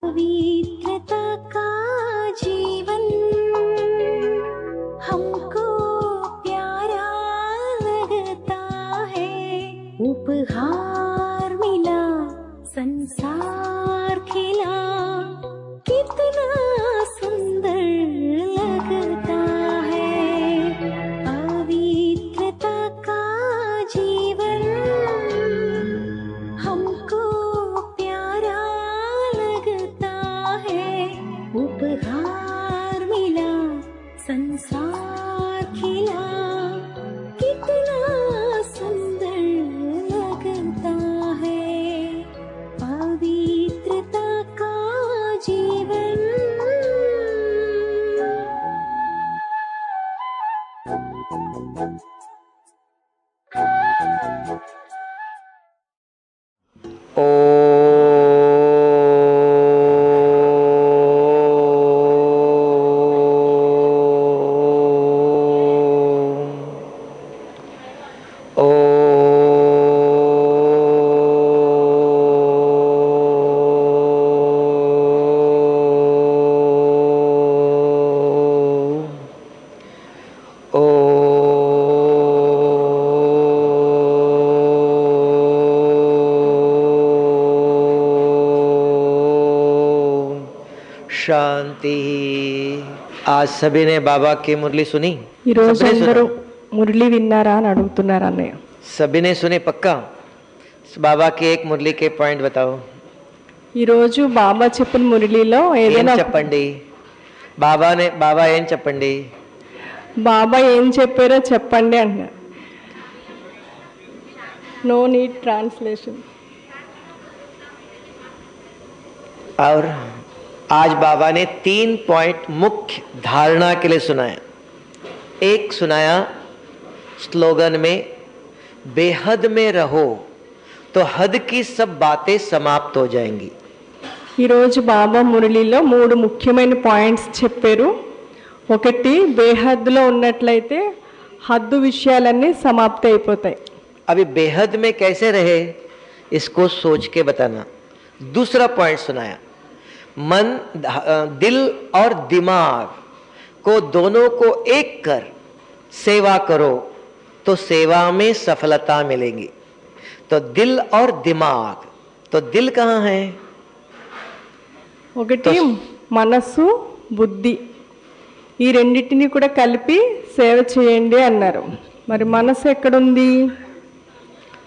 पवित्रता का जीवन हमको प्यारा लगता है, उपहार मिला संसार खिला, कितना सुंदर लगता है। पवित्रता का जीवन हमको प्यारा लगता है, उपहार मिला संसार खिला, कितना सुंदर लगता है। पवित्रता का जीवन। शांति। आज सभी ने बाबा की मुरली सुनी? मुरली विन्नारा అని అడుగుతున్నారు అన్నయ్య. सभी ने सुने पक्का? बाबा की एक मुरली के पॉइंट बताओ. ఈ రోజు బాబా చెప్పిన మురళిలో ఏదైనా చెప్పండి. బాబా ఏం చెప్పండి? బాబా ఏం చెప్పారో చెప్పండి అంటున్నారు. No need translation. और आज बाबा ने 3 पॉइंट मुख्य धारणा के लिए सुनाया. एक सुनाया स्लोगन में, बेहद में रहो तो हद की सब बातें समाप्त हो जाएंगी. ఈ రోజు బాబా మురళిలో 3 ముఖ్యమైన పాయింట్స్ చెప్పారు. ఒకటి, బేహద్లో ఉన్నట్లయితే హద్దు విషయాలన్నీ సమాప్తి అయిపోతాయి. अभी बेहद में कैसे रहे इसको सोच के बताना. दूसरा पॉइंट सुनाया, मन, दिल और दिमाग को दोनों को एक कर सेवा करो तो सेवा में सफलता मिलेगी. तो दिल और दिमाग, तो दिल कहाँ है? ఒకటి మనసు, బుద్ధి, ఈ రెండింటిని కూడా కలిపి సేవ చేయండి అన్నారు. మరి మనసు ఎక్కడుంది?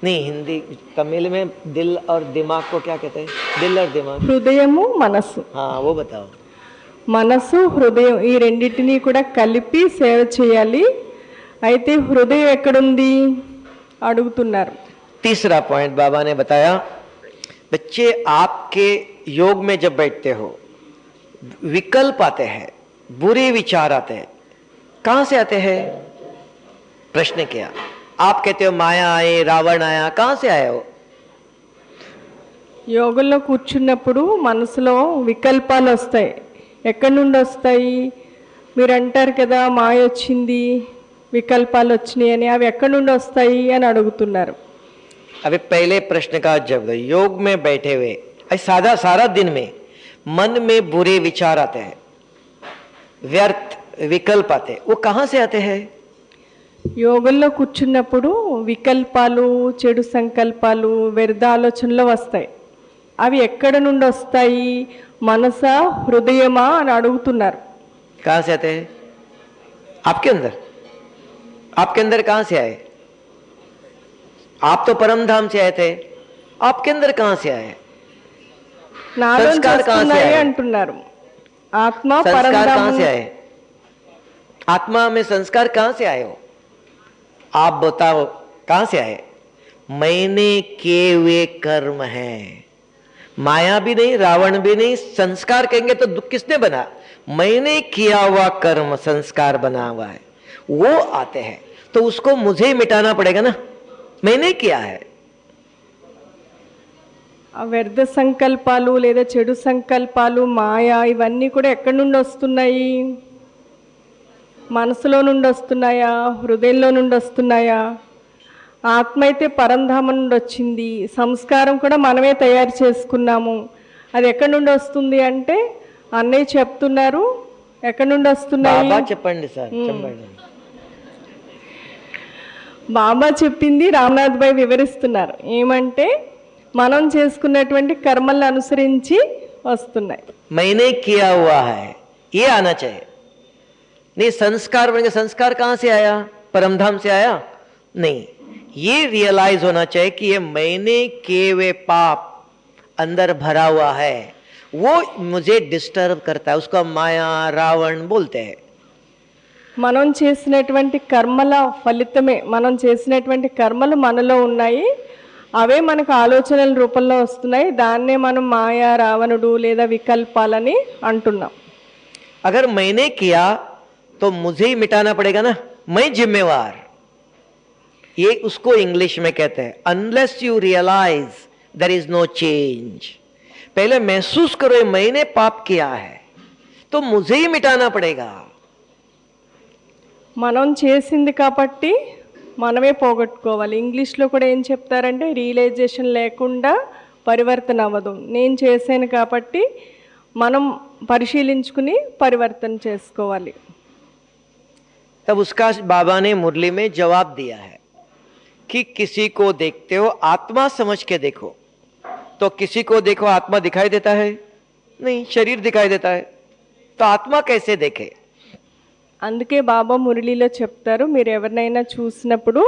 नहीं, हिंदी तमिल में दिल और दिमाग को क्या कहते हैं? दिल और दिमाग, హృదయము, మనసు. हाँ वो बताओ. మనసు, హృదయం ఈ రెండింటిని కూడా కలిపి సేవ చేయాలి. అయితే హృదయం ఎక్కడుంది అడుగుతున్నారు. तीसरा पॉइंट बाबा ने बताया, बच्चे आपके योग में जब बैठते हो विकल्प आते हैं, बुरे विचार आते हैं. कहां से आते हैं? प्रश्न किया. आप कहते हो माया आए, रावण आया, कहां से आए हो? యోగంలో కూర్చున్నప్పుడు మనసులో వికల్పాలు వస్తాయి. ఎక్కడి నుండి వస్తాయి? మీరు అంటారు కదా మాయ వచ్చింది, వికల్పాలు వచ్చినాయి అని. అవి ఎక్కడి నుండి వస్తాయి అని అడుగుతున్నారు. अभी पहले प्रश्न का जवाब दो. योग में बैठे हुए सारा दिन में मन में बुरे विचार आते हैं, व्यर्थ विकल्प आते हैं, वो कहां से आते हैं? యోగంలో కూర్చున్నప్పుడు వికల్పాలు, చెడు సంకల్పాలు, వ్యర్థ ఆలోచనలు వస్తాయి. అవి ఎక్కడ నుండి వస్తాయి? మనసా, హృదయమా అని అడుగుతున్నారు. कहां से आते हैं? आपके अंदर कहां से आए? आप तो परम धाम से आए थे, आपके अंदर कहां से आए? संस्कार कहां से आए అంటున్నారు. ఆత్మ संस्कार कहां से आए? आत्मा में संस्कार कहां से आए हो? आप बताओ कहां से आए? मैंने किए हुए कर्म हैं. माया भी नहीं, रावण भी नहीं. संस्कार कहेंगे तो किसने बना? मैंने किया हुआ कर्म संस्कार बना हुआ है, वो आते हैं. तो उसको मुझे ही मिटाना पड़ेगा ना, मैंने किया है. ఆ వ్యర్థ సంకల్పాలు లేదా చెడు సంకల్పాలు, మాయ, ఇవన్నీ కూడా ఎక్కడి నుండి వస్తున్నాయి? మనసులో నుండి వస్తున్నాయా? హృదయంలో నుండి వస్తున్నాయా? ఆత్మ అయితే పరంధామం నుండి వచ్చింది. సంస్కారం కూడా మనమే తయారు చేసుకున్నాము. అది ఎక్కడి నుండి వస్తుంది అంటే అన్నయ్య చెప్తున్నారు ఎక్కడి నుండి వస్తున్నాయి బాబా చెప్పండి సార్ చెప్పండి. బాబా చెప్పింది రామ్నాథ్ భాయ్ వివరిస్తున్నారు ఏమంటే మనం చేసుకున్నటువంటి కర్మలను అనుసరించి వస్తున్నాయి. मैंने किया हुआ है ये आना चाहिए. नहीं संस्कार बन गया, संस्कार कहां से आया? परमधाम से आया? नहीं, ये रियलाइज होना चाहिए कि ये मैंने किए हुए पाप अंदर भरा हुआ है, वो मुझे डिस्टर्ब करता है. उसका माया रावण बोलते हैं. మనం చేసినటువంటి కర్మల ఫలితమే మనం చేసినటువంటి కర్మలు మనలో ఉన్నాయి అవే మనకు ఆలోచనల రూపంలో వస్తున్నాయి దాన్నే మనం మాయా రావణుడు లేదా వికల్పాలని అంటున్నాం. अगर मैंने किया तो मुझे ही मिटाना पड़ेगा ना, मैं जिम्मेवार. ये उसको इंग्लिश में कहते हैं unless you realise there is no change. पहले महसूस करो ये मैंने पाप किया है तो मुझे ही मिटाना पड़ेगा. మనం చేసింది కాబట్టి మనమే పోగొట్టుకోవాలి. ఇంగ్లీష్లో కూడా ఏం చెప్తారంటే రియలైజేషన్ లేకుండా పరివర్తన అవ్వదు. నేను చేశాను కాబట్టి మనం పరిశీలించుకుని పరివర్తన చేసుకోవాలి. तब उसका बाबा ने मुरली में जवाब दिया है कि किसी को देखते हो आत्मा समझ के देखो. तो किसी को देखो आत्मा दिखाई देता है? नहीं, शरीर दिखाई देता है. तो आत्मा कैसे देखे? అందుకే బాబా మురళిలో చెప్తారు మీరు ఎవరినైనా చూసినప్పుడు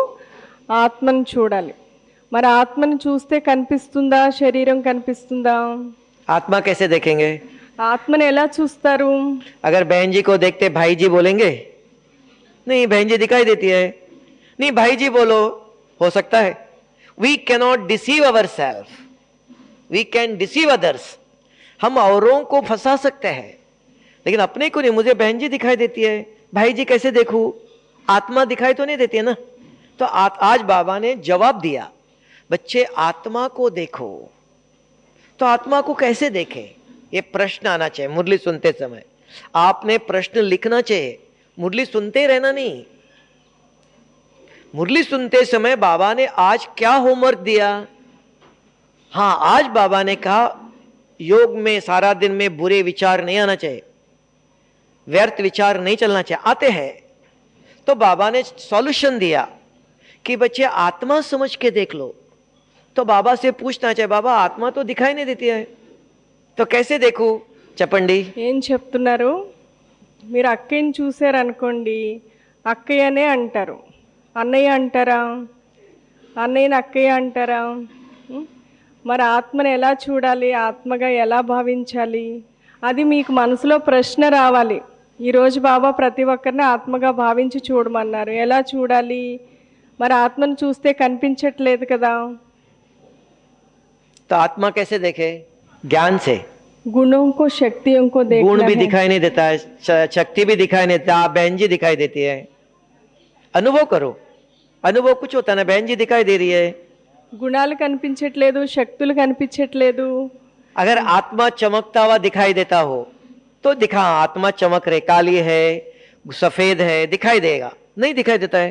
ఆత్మను చూడాలి. మరి ఆత్మను చూస్తే కనిపిస్తుందా శరీరం కనిపిస్తుందా? आत्मा कैसे देखेंगे? ఆత్మను ఎలా చూస్తారు? अगर बहन जी को देखते भाई जी बोलेंगे? नहीं, बहन जी दिखाई देती है. नहीं, भाई जी बोलो, हो सकता है. We cannot deceive our self, we can deceive others. हम औरों को फंसा सकते हैं लेकिन अपने को नहीं. मुझे बहन जी दिखाई देती है, भाई जी कैसे देखूं? आत्मा दिखाई तो नहीं देती है ना. तो आज बाबा ने जवाब दिया बच्चे आत्मा को देखो. तो आत्मा को कैसे देखे? ये प्रश्न आना चाहिए मुरली सुनते समय. आपने प्रश्न लिखना चाहिए, मुरली सुनते रहना नहीं. मुरली सुनते समय बाबा ने आज क्या होमवर्क दिया? हाँ, आज बाबा ने कहा योग में सारा दिन में बुरे विचार नहीं आना चाहिए, व्यर्थ विचार नहीं चलना चाहिए. आते हैं तो बाबा ने सॉल्यूशन दिया कि बच्चे आत्मा समझ के देख लो. तो बाबा से पूछना चाहिए बाबा आत्मा तो दिखाई नहीं देती है तो कैसे देखूं? చెప్పండి. ఏం చెప్తున్నారు? మీరు అక్కయ్యని చూసారనుకోండి అక్కయ్యనే అంటారు, అన్నయ్య అంటారా? అన్నయ్యని అక్కయ్య అంటారా? మరి ఆత్మను ఎలా చూడాలి, ఆత్మగా ఎలా భావించాలి? అది మీకు మనసులో ప్రశ్న రావాలి. ఈరోజు బాబా ప్రతి ఒక్కరిని ఆత్మగా భావించి చూడమన్నారు. ఎలా చూడాలి? మరి ఆత్మను చూస్తే కనిపించట్లేదు కదా. तो आत्मा कैसे देखे? ज्ञान से. गुणों को शक्तियों को देखना गुण भी है. दिखाई नहीं देता है, शक्ति भी दिखाई नहीं देता. बहन जी दिखाई देती है, अनुभव करो. अनुभव कुछ होता है ना, बहन जी दिखाई दे रही है. గుణాలు కనిపించట్లేదు, శక్తులు కనిపించట్లేదు. अगर आत्मा चमकता हुआ दिखाई देता हो तो दिखा आत्मा चमक रहे, काली है सफेद है, दिखाई देगा. नहीं दिखाई देता है.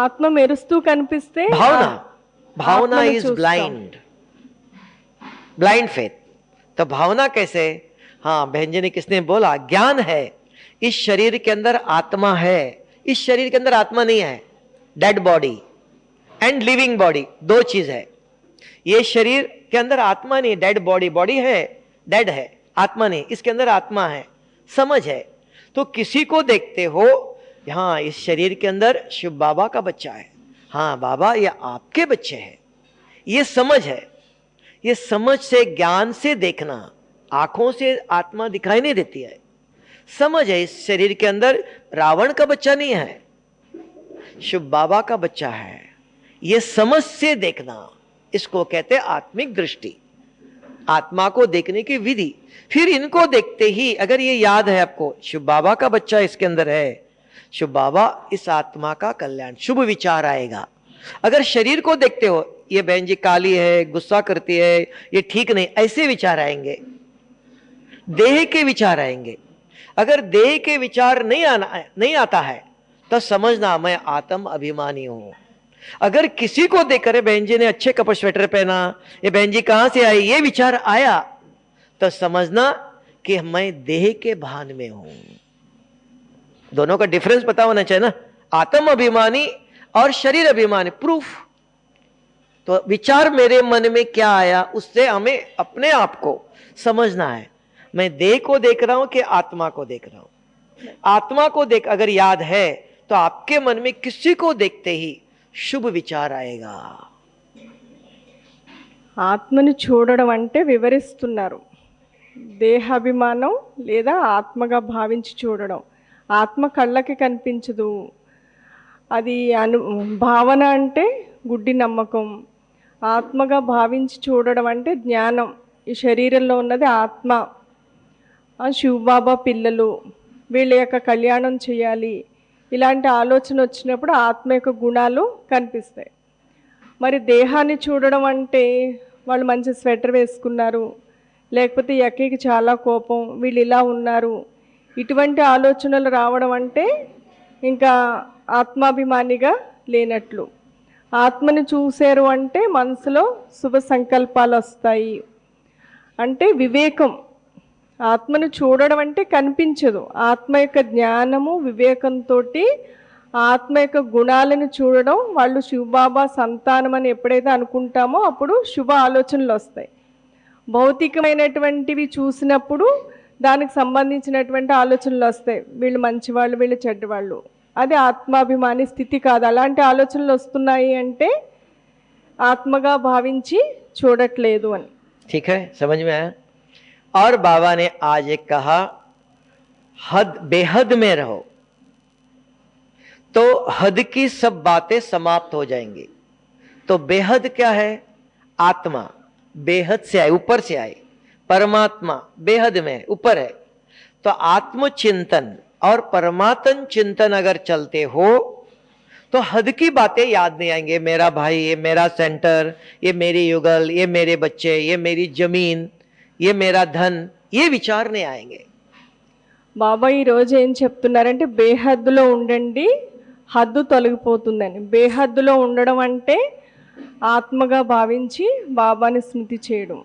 ఆత్మ మెరుస్తూ కనిపిస్తే भावना, भावना आत्मा में इज चूसता ब्लाइंड, ब्लाइंड फेथ. तो भावना कैसे? हाँ, बहन जी ने किसने बोला ज्ञान है. इस शरीर के अंदर आत्मा है, इस शरीर के अंदर आत्मा नहीं है. Dead body and living body दो चीज है. ये शरीर के अंदर आत्मा नहीं, डेड बॉडी, बॉडी है डेड है, आत्मा नहीं. इसके अंदर आत्मा है, समझ है. तो किसी को देखते हो हाँ इस शरीर के अंदर शिव बाबा का बच्चा है, हाँ बाबा ये आपके बच्चे हैं, ये समझ है. ये समझ से ज्ञान से देखना. आंखों से आत्मा दिखाई नहीं देती है, समझ है. इस शरीर के अंदर रावण का बच्चा नहीं है, शिव बाबा का बच्चा है. ये समझ से देखना, इसको कहते हैं आत्मिक दृष्टि, आत्मा को देखने की विधि. फिर इनको देखते ही अगर ये याद है आपको शिव बाबा का बच्चा इसके अंदर है, शिव बाबा इस आत्मा का कल्याण, शुभ विचार आएगा. अगर शरीर को देखते हो ये बहन जी काली है, गुस्सा करती है, ये ठीक नहीं, ऐसे विचार आएंगे, देह के विचार आएंगे. अगर देह के विचार नहीं आता है तो समझना मैं आत्म अभिमानी हूं. अगर किसी को देखकर बहन जी ने अच्छे कपड़े स्वेटर पहना, ये बहन जी कहां से आई, ये विचार आया तो समझना कि मैं देह के भान में हूं। दोनों का डिफरेंस पता होना चाहिए ना, आत्म अभिमानी और शरीर अभिमानी। प्रूफ तो विचार मेरे मन में क्या आया, उससे हमें अपने आप को समझना है। मैं देह को देख रहा हूं कि आत्मा को देख रहा हूं। आत्मा को देख अगर याद है तो आपके मन में किसी को देखते ही शुभ विचार आएगा। ఆత్మని చూడడం అంటే వివరిస్తున్నారు. దేహాభిమానం లేదా ఆత్మగా భావించి చూడడం. ఆత్మ కళ్ళకి కనిపించదు, అది భావన అంటే గుడ్డి నమ్మకం. ఆత్మగా భావించి చూడడం అంటే జ్ఞానం. ఈ శరీరంలో ఉన్నది ఆత్మ. శివబాబా పిల్లలు, వీళ్ళ యొక్క కళ్యాణం చేయాలి, ఇలాంటి ఆలోచన వచ్చినప్పుడు ఆత్మ యొక్క గుణాలు కనిపిస్తాయి. మరి దేహాన్ని చూడడం అంటే వాళ్ళు మంచి స్వెటర్ వేసుకున్నారు, లేకపోతే ఎక్కడికి చాలా కోపం, వీళ్ళు ఇలా ఉన్నారు, ఇటువంటి ఆలోచనలు రావడం అంటే ఇంకా ఆత్మాభిమానిగా లేనట్లు. ఆత్మని చూశారు అంటే మనసులో శుభ సంకల్పాలు వస్తాయి. అంటే వివేకం. ఆత్మను చూడడం అంటే కనిపించదు. ఆత్మ యొక్క జ్ఞానము వివేకంతో ఆత్మ యొక్క గుణాలను చూడడం. వాళ్ళు శివబాబా సంతానం అని ఎప్పుడైతే అనుకుంటామో అప్పుడు శుభ ఆలోచనలు వస్తాయి. భౌతికమైనటువంటివి చూసినప్పుడు దానికి సంబంధించినటువంటి ఆలోచనలు వస్తాయి, వీళ్ళు మంచివాళ్ళు, వీళ్ళు చెడ్డవాళ్ళు. అది ఆత్మాభిమాని స్థితి కాదు. అలాంటి ఆలోచనలు వస్తున్నాయి అంటే ఆత్మగా భావించి చూడట్లేదు అని. ठीक है, समझ में आया। और बाबा ने आज एक कहा, हद बेहद में रहो तो हद की सब बातें समाप्त हो जाएंगी। तो बेहद क्या है? आत्मा बेहद से आए, ऊपर से आए। परमात्मा बेहद में ऊपर है। तो आत्मचिंतन और परमात्म चिंतन अगर चलते हो तो हद की बातें याद नहीं आएंगे। मेरा भाई, ये मेरा सेंटर, ये मेरी युगल, ये मेरे बच्चे, ये मेरी जमीन, ये मेरा धन, ये विचार नहीं आएंगे। బాబా ఈరోజు ఏం చెప్తున్నారంటే బేహద్దులో ఉండండి, హద్దు తొలగిపోతుందని. బేహద్దులో ఉండడం అంటే ఆత్మగా భావించి బాబాని స్మృతి చేయడం.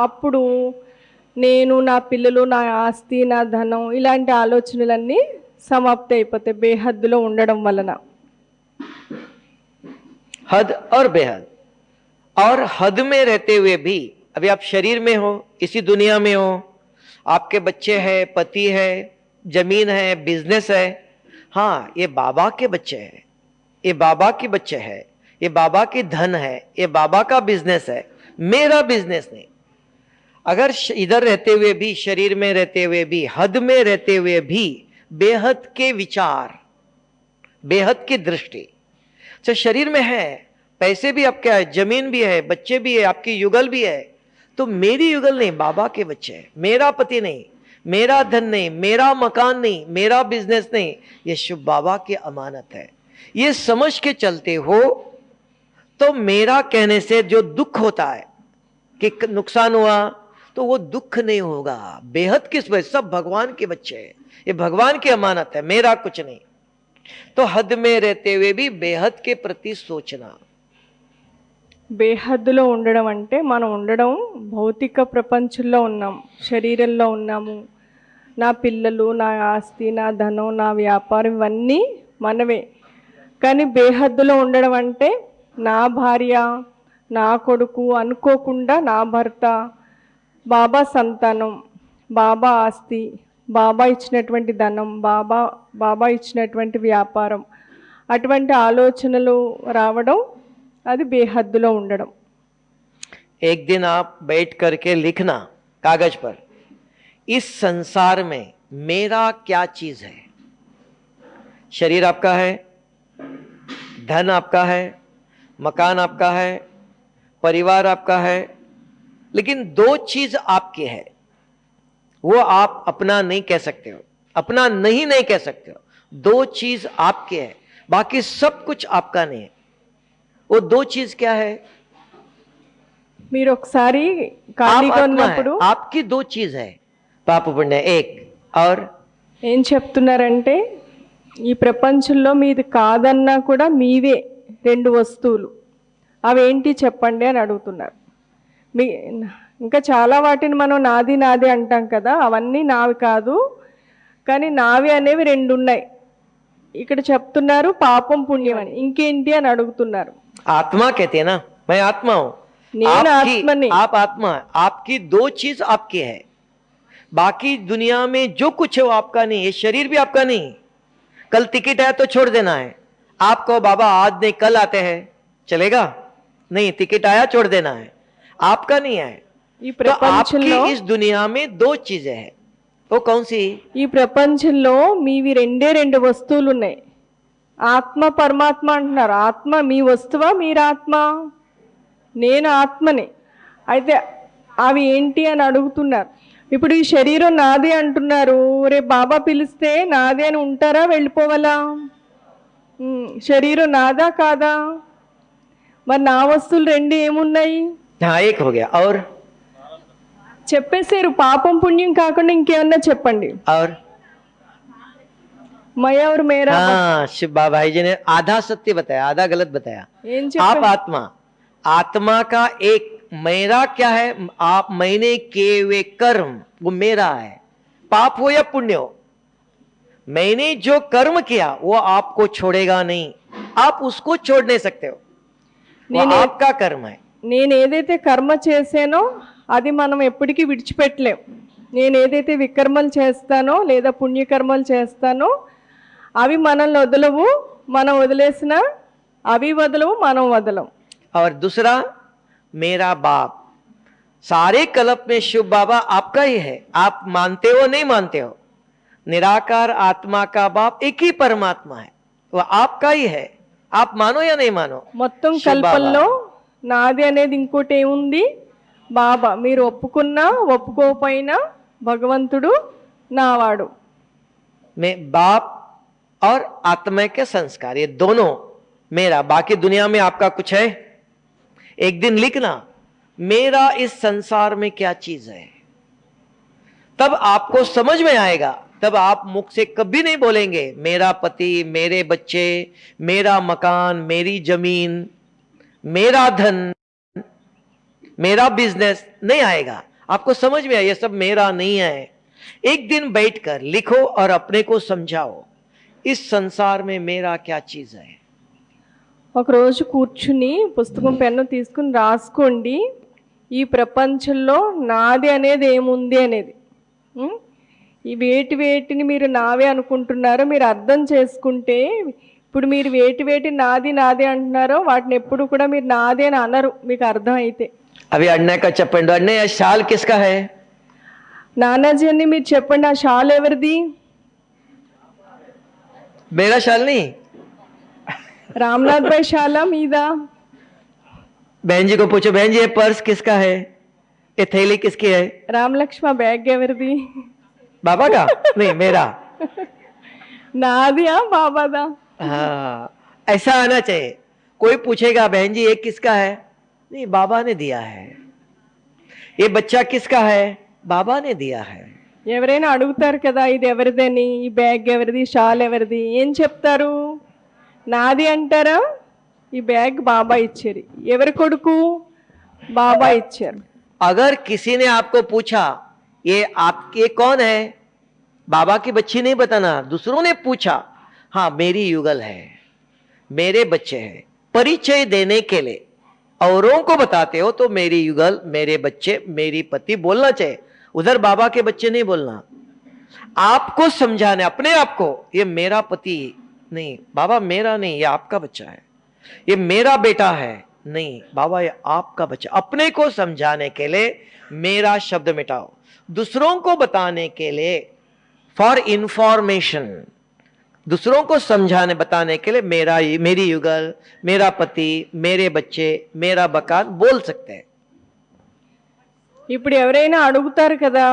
అప్పుడు నేను, నా పిల్లలు, నా ఆస్తి, నా ధనం, ఇలాంటి ఆలోచనలన్నీ సమాప్తి అయిపోతాయి బేహద్దులో ఉండడం వలన. हद और बेहद। और हद में रहते हुए भी, अभी आप शरीर में हो, इसी दुनिया में हो, आपके बच्चे हैं, पति है, जमीन है, बिजनेस है। हाँ, ये बाबा के बच्चे हैं, ये बाबा के बच्चे हैं, ये बाबा की धन है, ये बाबा का बिजनेस है, मेरा बिजनेस नहीं। अगर इधर रहते हुए भी, शरीर में रहते हुए भी, हद में रहते हुए भी बेहद के विचार, बेहद की दृष्टि। तो शरीर में है, पैसे भी आपके है, जमीन भी है, बच्चे भी है, आपकी युगल भी है, तो मेरी युगल नहीं, बाबा के बच्चे हैं। मेरा पति नहीं, मेरा धन नहीं, मेरा मकान नहीं, मेरा बिजनेस नहीं, ये शुभ बाबा की अमानत है। ये समझ के चलते हो तो मेरा कहने से जो दुख होता है कि नुकसान हुआ, तो वो दुख नहीं होगा। बेहद किस वजह? सब भगवान के बच्चे हैं, ये भगवान की अमानत है, मेरा कुछ नहीं। तो हद में रहते हुए भी बेहद के प्रति सोचना। బేహద్దులో ఉండడం అంటే మనం ఉండడం భౌతిక ప్రపంచంలో ఉన్నాం, శరీరంలో ఉన్నాము. నా పిల్లలు, నా ఆస్తి, నా ధనం, నా వ్యాపారం ఇవన్నీ మనవే. కానీ బేహద్దులో ఉండడం అంటే నా భార్య, నా కొడుకు అనుకోకుండా నా భర్త, బాబా సంతానం, బాబా ఆస్తి, బాబా ఇచ్చినటువంటి ధనం, బాబా ఇచ్చినటువంటి వ్యాపారం, అటువంటి ఆలోచనలు రావడం అది బేహద్దులో ఉండడం. एक दिन आप बैठ करके लिखना कागज पर, इस संसार में मेरा क्या चीज है। शरीर आपका है, धन आपका है, मकान आपका है, परिवार आपका है, लेकिन दो चीज आपकी है, वो आप अपना नहीं कह सकते हो, अपना नहीं कह सकते हो। दो चीज आपके है, बाकी सब कुछ आपका नहीं है। वो दो चीज क्या है? మీరు ఒకసారి आप ఖాళీగా आत्मा है, ఉన్నప్పుడు आपकी दो चीज है, पाप पुण्य एक। और ఏం చెప్తున్నారంటే ఈ ప్రపంచంలో మీది కాదన్నా కూడా మీవే రెండు వస్తువులు, అవేంటి చెప్పండి అని అడుగుతున్నారు. ఇంకా చాలా వాటిని మనం నాది నాది అంటాం కదా, అవన్నీ నావి కాదు, కానీ నావి అనేవి రెండు ఉన్నాయి. ఇక్కడ చెప్తున్నారు పాపం పుణ్యం అని. ఇంకేంటి అని అడుగుతున్నారు. आत्मा कहते हैं ना, मैं आत्मा हूं, నేను ఆత్మని. आप आत्मा, आपकी दो चीज आपकी है, बाकी दुनिया में जो कुछ है वो आपका नहीं, ये शरीर भी आपका नहीं। कल टिकट है तो छोड़ देना है, आपको बाबा आज नहीं कल आते हैं, चलेगा नहीं, टिकट आया छोड़ देना है, आपका नहीं है। ఈ तो ప్రపంచంలో आपकी इस दुनिया में दो चीजें हैं, वो कौन सी? ఈ ప్రపంచంలో మీవి రెండే రెండు వస్తువులు ఉన్నాయి. ఆత్మ పరమాత్మ అంటున్నారు. ఆత్మ మీ వస్తువా, మీరాత్మ? నేను ఆత్మని. అయితే అవి ఏంటి అని అడుగుతున్నారు. ఇప్పుడు ఈ శరీరం నాది అంటున్నారు, రేపు బాబా పిలిస్తే నాది అని ఉంటారా, వెళ్ళిపోవాలా? శరీరం నాదా కాదా? మరి నా వస్తువులు రెండు ఏమున్నాయి? हाँ एक हो गया, और చెప్పేశారు. పాపం పుణ్యం కాకుండా ఇంకేమన్నా చెప్పండి. और మయ और मेरा. हाँ, शिव बाबा भाई जी ने आधा सत्य बताया, आधा गलत बताया। ఏం आप చెప్పారు? आत्मा, आत्मा का एक मेरा क्या है, आप मैंने किए हुए कर्म वो मेरा है, पाप हो या पुण्य हो, मैंने जो कर्म किया वो आपको छोड़ेगा नहीं, आप उसको छोड़ नहीं सकते हो, वो నేను आपका कर्म है। నేను ఏదైతే కర్మ చేశానో అది మనం ఎప్పటికీ విడిచిపెట్టలేం. నేను ఏదైతే వికర్మలు చేస్తానో లేదా పుణ్యకర్మలు చేస్తానో అవి మనల్ని వదలవు, మనం వదిలేసిన అవి వదలవు, మనం వదలం. और दूसरा मेरा बाप, सारे कल्प में शिव बाबा आपका ही है, आप मानते हो नहीं मानते हो, निराकार आत्मा का बाप एक ही परमात्मा है, वो आपका ही है, आप मानो या नहीं मानो। మొత్తం శివ కల్పంలో నాది అనేది ఇంకోటి ఏముంది? బాబా. మీరు ఒప్పుకున్నా ఒప్పుకోకపోయినా భగవంతుడు నావాడు. मैं बाप और आत्मा के संस्कार ये दोनों मेरा, बाकी दुनिया में आपका कुछ है? एक दिन लिखना मेरा इस संसार में क्या चीज है, तब आपको समझ में आएगा, तब आप मुख से कभी नहीं बोलेंगे मेरा पति, मेरे बच्चे, मेरा मकान, मेरी जमीन, मेरा धन, मेरा बिजनेस नहीं आएगा। आपको समझ में आए ये सब मेरा नहीं है। एक दिन बैठकर लिखो और अपने को समझाओ इस संसार में मेरा क्या चीज है। ఒకరోజు కూర్చుని పుస్తకం పెన్ను తీసుకుని రాసుకోండి, ఈ ప్రపంచంలో నాది అనేది ఏముంది అనేది. ఈ వేటిని మీరు నావే అనుకుంటున్నారో మీరు అర్థం చేసుకుంటే, ఇప్పుడు మీరు వేటి నాది నాది అంటున్నారో వాటిని ఎప్పుడు కూడా మీరు నాది అని అనరు, మీకు అర్థం అయితే. अभी अन्य का चप्पंडो, अन्य यह शाल किसका है? నానాజీ అని మీరు చెప్పండి, ఆ షాల్ ఎవరిది? मेरा शाल नहीं। రామ్నాథ్ భాయ్ షాలా మీదా? बहन जी को पूछो, बहन जी ये पर्स किसका है, ये थैली किसकी है? రామలక్ష్మ బ్యాగ్ ఎవరిది? बाबा का नहीं, मेरा। నాదియా బాబాదా? हाँ, ऐसा आना चाहिए। कोई पूछेगा बहन जी ये किसका है, नहीं बाबा ने दिया है। ये बच्चा किसका है, बाबा ने दिया है। ఎవరైనా అడుగుతారు కదా ఇది ఎవరిదని, ఈ బ్యాగ్ ఎవరిది, షాల్ ఎవరిది, ఏం చెప్తారు? నాది అంటారా? ఈ బ్యాగ్ బాబా ఇచ్చారు. ఎవరి కొడుకు? బాబా ఇచ్చారు. अगर किसी ने आपको पूछा ये आपके कौन है, बाबा की बच्ची नहीं बताना, दूसरों ने पूछा, हाँ मेरी युगल है, मेरे बच्चे हैं, परिचय देने के लिए औरों को बताते हो तो मेरी युगल, मेरे बच्चे, मेरी पति बोलना चाहिए, उधर बाबा के बच्चे नहीं बोलना। आपको समझाने अपने आप को, ये मेरा पति नहीं, बाबा मेरा नहीं, ये आपका बच्चा है, ये मेरा बेटा है नहीं, बाबा ये आपका बच्चा। अपने को समझाने के लिए मेरा शब्द मिटाओ, दूसरों को बताने के लिए फॉर इंफॉर्मेशन, दूसरों को समझाने बताने के लिए मेरा, मेरी युगल, मेरा पति, मेरे बच्चे, मेरा बकान बोल सकते हैं। ఇప్పుడు ఎవరైనా అడుగుతారు కదా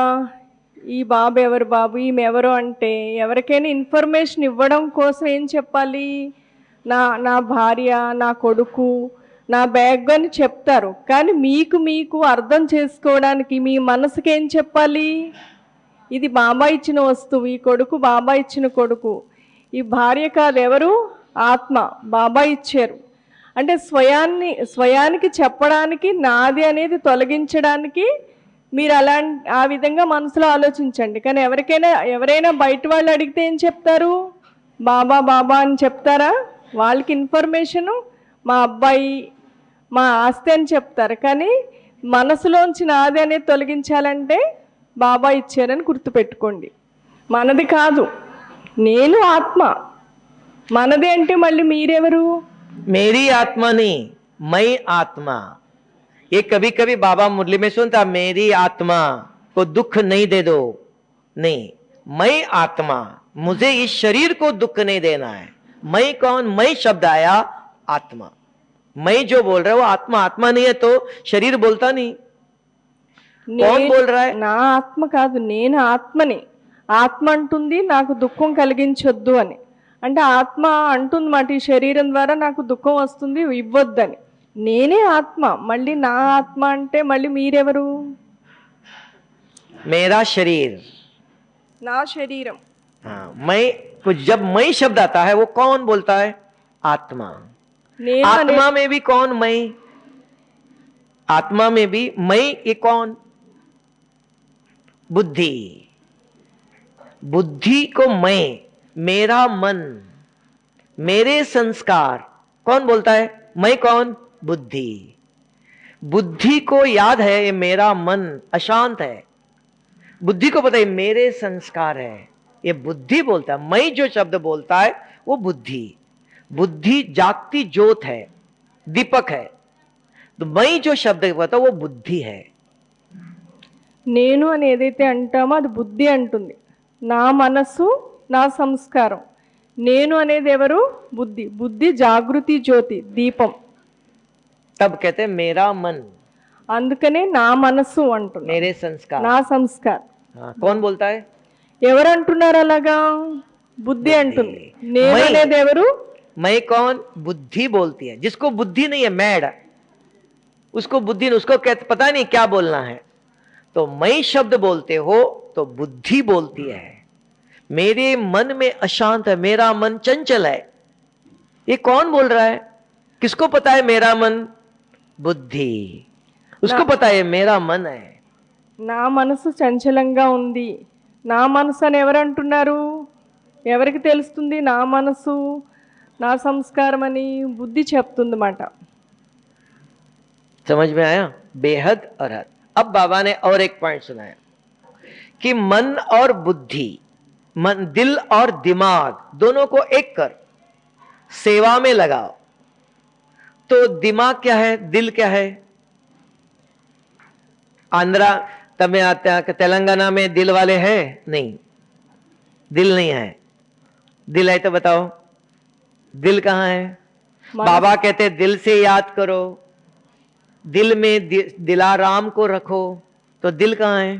ఈ బాబు ఎవరు, బాబు ఈమె ఎవరు అంటే, ఎవరికైనా ఇన్ఫర్మేషన్ ఇవ్వడం కోసం ఏం చెప్పాలి? నా భార్య, నా కొడుకు, నా బ్యాగ్ అని చెప్తారు. కానీ మీకు అర్థం చేసుకోవడానికి మీ మనసుకి ఏం చెప్పాలి? ఇది బాబా ఇచ్చిన వస్తువు, ఈ కొడుకు బాబా ఇచ్చిన కొడుకు, ఈ భార్య కాదు, ఎవరు? ఆత్మ, బాబా ఇచ్చారు. అంటే స్వయానికి చెప్పడానికి, నాది అనేది తొలగించడానికి మీరు ఆ విధంగా మనసులో ఆలోచించండి. కానీ ఎవరైనా బయట వాళ్ళు అడిగితే ఏం చెప్తారు? బాబా బాబా అని చెప్తారా? వాళ్ళకి ఇన్ఫర్మేషను మా అబ్బాయి, మా ఆస్తి అని చెప్తారు. కానీ మనసులోంచి నాది అనేది తొలగించాలంటే బాబా ఇచ్చారని గుర్తుపెట్టుకోండి. మనది కాదు, నేను ఆత్మ. మనది అంటే మళ్ళీ మీరెవరు? मेरी आत्मा नहीं, मैं आत्मा। ये कभी कभी बाबा मुरली में सुनता, मेरी आत्मा को दुख नहीं दे दो। नहीं, मैं आत्मा, मुझे इस शरीर को दुख नहीं देना है। मैं कौन? मैं शब्द आया आत्मा। मैं जो बोल रहा है वो आत्मा। आत्मा नहीं है तो शरीर बोलता नहीं। कौन बोल रहा है? నా ఆత్మ కాదు, నేను ఆత్మని. ఆత్మ అంటుంది నాకు దుఃఖం కలిగించొద్దు అని. అంటే ఆత్మ అంటుంది మాట, ఈ శరీరం ద్వారా నాకు దుఃఖం వస్తుంది, ఇవ్వొద్దని. నేనే ఆత్మ. మళ్ళీ నా ఆత్మ అంటే మళ్ళీ మీరెవరు? मेरा शरीर, నా శరీరం. हाँ, मैं कुछ जब मैं शब्द आता है वो कौन बोलता है? आत्मा। నేను आत्मा में भी कौन? मैं। आत्मा में भी मैं, ये कौन? बुद्धि। बुद्धि को मैं, मेरा मन, मेरे संस्कार, कौन बोलता है? मैं कौन? बुद्धि। बुद्धि को याद है ये मेरा मन अशांत है। बुद्धि को पता है मेरे संस्कार है, ये बुद्धि बोलता है। मैं जो शब्द बोलता है वो बुद्धि। बुद्धि जागती ज्योत है, दीपक है। तो मैं जो शब्द बोलता वो बुद्धि है। నేను అని ఏదైతే అంటామో అది బుద్ధి అంటుంది. నా మనస్సు, నా సంస్కారం. నేను అనేది ఎవరు? బుద్ధి. బుద్ధి జాగృతి జ్యోతి, దీపం. तब कहते हैं मेरा मन, అందుకనే నా మనస్సు అంటుంది, मेरे संस्कार। నా సంస్కారం. हाँ, कौन बोलता है? ఎవరు అంటున్నారు అలాగా? బుద్ధి అంటుంది. నేను मैं- అనేది ఎవరు? मैं कौन? बुद्धि बोलती है। जिसको बुद्धि नहीं है, मैड, उसको बुद्धि नहीं, उसको पता नहीं क्या बोलना है। तो मैं शब्द बोलते हो तो बुद्धि बोलती है मेरे मन में अशांत है, मेरा मन चंचल है। ये कौन बोल रहा है? किसको पता है मेरा मन? बुद्धि। उसको पता है मेरा मन है। నా మనసు చంచలంగా ఉంది. నా మనసు అని ఎవరు అంటున్నారు? ఎవరికి తెలుస్తుంది నా మనసు, నా సంస్కారం అని? బుద్ధి చెప్తుంది మాట. समझ में आया? बेहद और हद। अब बाबा ने और एक पॉइंट सुनाया कि मन और बुद्धि, मन, दिल और दिमाग दोनों को एक कर सेवा में लगाओ। तो दिमाग क्या है? दिल क्या है? आंध्रा तब में आते हैं, तेलंगाना में दिल वाले हैं? नहीं, दिल नहीं है। दिल है तो बताओ, दिल कहाँ है? बाबा कहते दिल से याद करो, दिल में दिलाराम को रखो। तो दिल कहाँ है?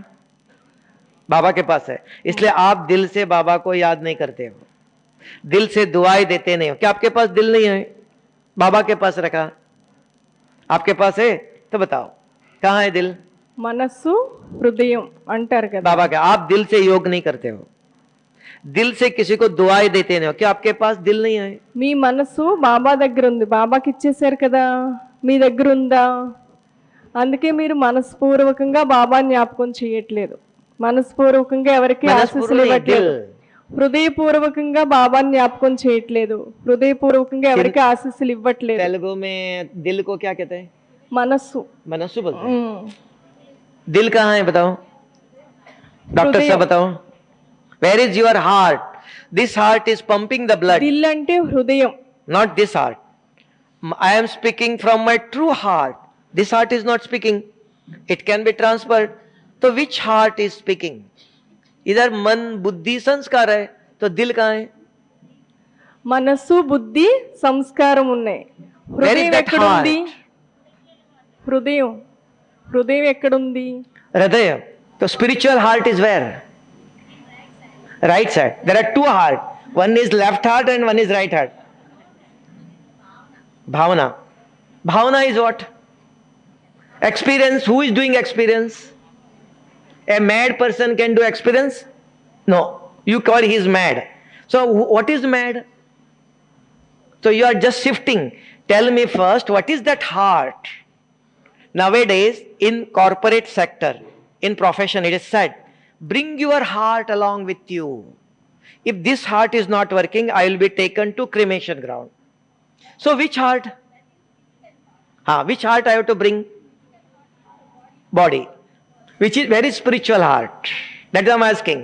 बाबा के पास है। इसलिए आप दिल से बाबा को याद नहीं करते हो, दिल से दुआएं देते नहीं हो। क्या आपके पास दिल नहीं है? बाबा के पास रखा, आपके पास है तो बताओ कहाँ है दिल? మనస్సు, హృదయం అంటారు కదా. बाबा का आप दिल से योग नहीं करते हो, दिल से किसी को दुआएं देते नहीं हो। क्या आपके पास दिल नहीं है? మీ మనసు బాబా దగ్గర ఉంది, బాబాకి ఇచ్చేసారు కదా, మీ దగ్గర ఉందా? అందుకే మీరు మనస్పూర్వకంగా బాబాని జ్ఞాపకం చేయట్లేదు. మనస్పూర్వకంగా ఎవరికి ఆశీస్సులు ఇవ్వట్లేదు. హృదయపూర్వకంగా బాబాని జ్ఞాపకం చేయట్లేదు. హృదయపూర్వకంగా ఎవరికి ఆశీస్సులు ఇవ్వట్లేదు. तेलुगु में दिल को क्या कहते हैं? మనస్సు. मनस्सु बोलते हैं। दिल कहाँ है बताओ, डॉक्टर हृदय। साहब बताओ। Where is your heart? This heart is pumping the blood, దిల్ అంటే హృదయం. not this heart. I am speaking from my true heart. This heart is not speaking. It can be transferred. तो which heart is speaking? इधर मन, बुद्धि, संस्कार है, तो दिल कहाँ है? మనస్సు, బుద్ధి, సంస్కారం ఉన్నాయి. Where is హృదయం that ఎక్కడుంది? heart? హృదయం, హృదయం ఎక్కడుంది? हृदय। तो spiritual heart is where? Right side. There are two heart. One is left heart and one is right heart. Bhavana. Bhavana is what? Experience. Who is doing experience? A mad person can do experience? No. You call he is mad. So what is mad? So you are just shifting. Tell me first, what is that heart? Nowadays in corporate sector, in profession it is said, bring your heart along with you. If this heart is not working, I will be taken to cremation ground. So which heart? Which heart I have to bring? Body. Which is very spiritual heart. That I am asking.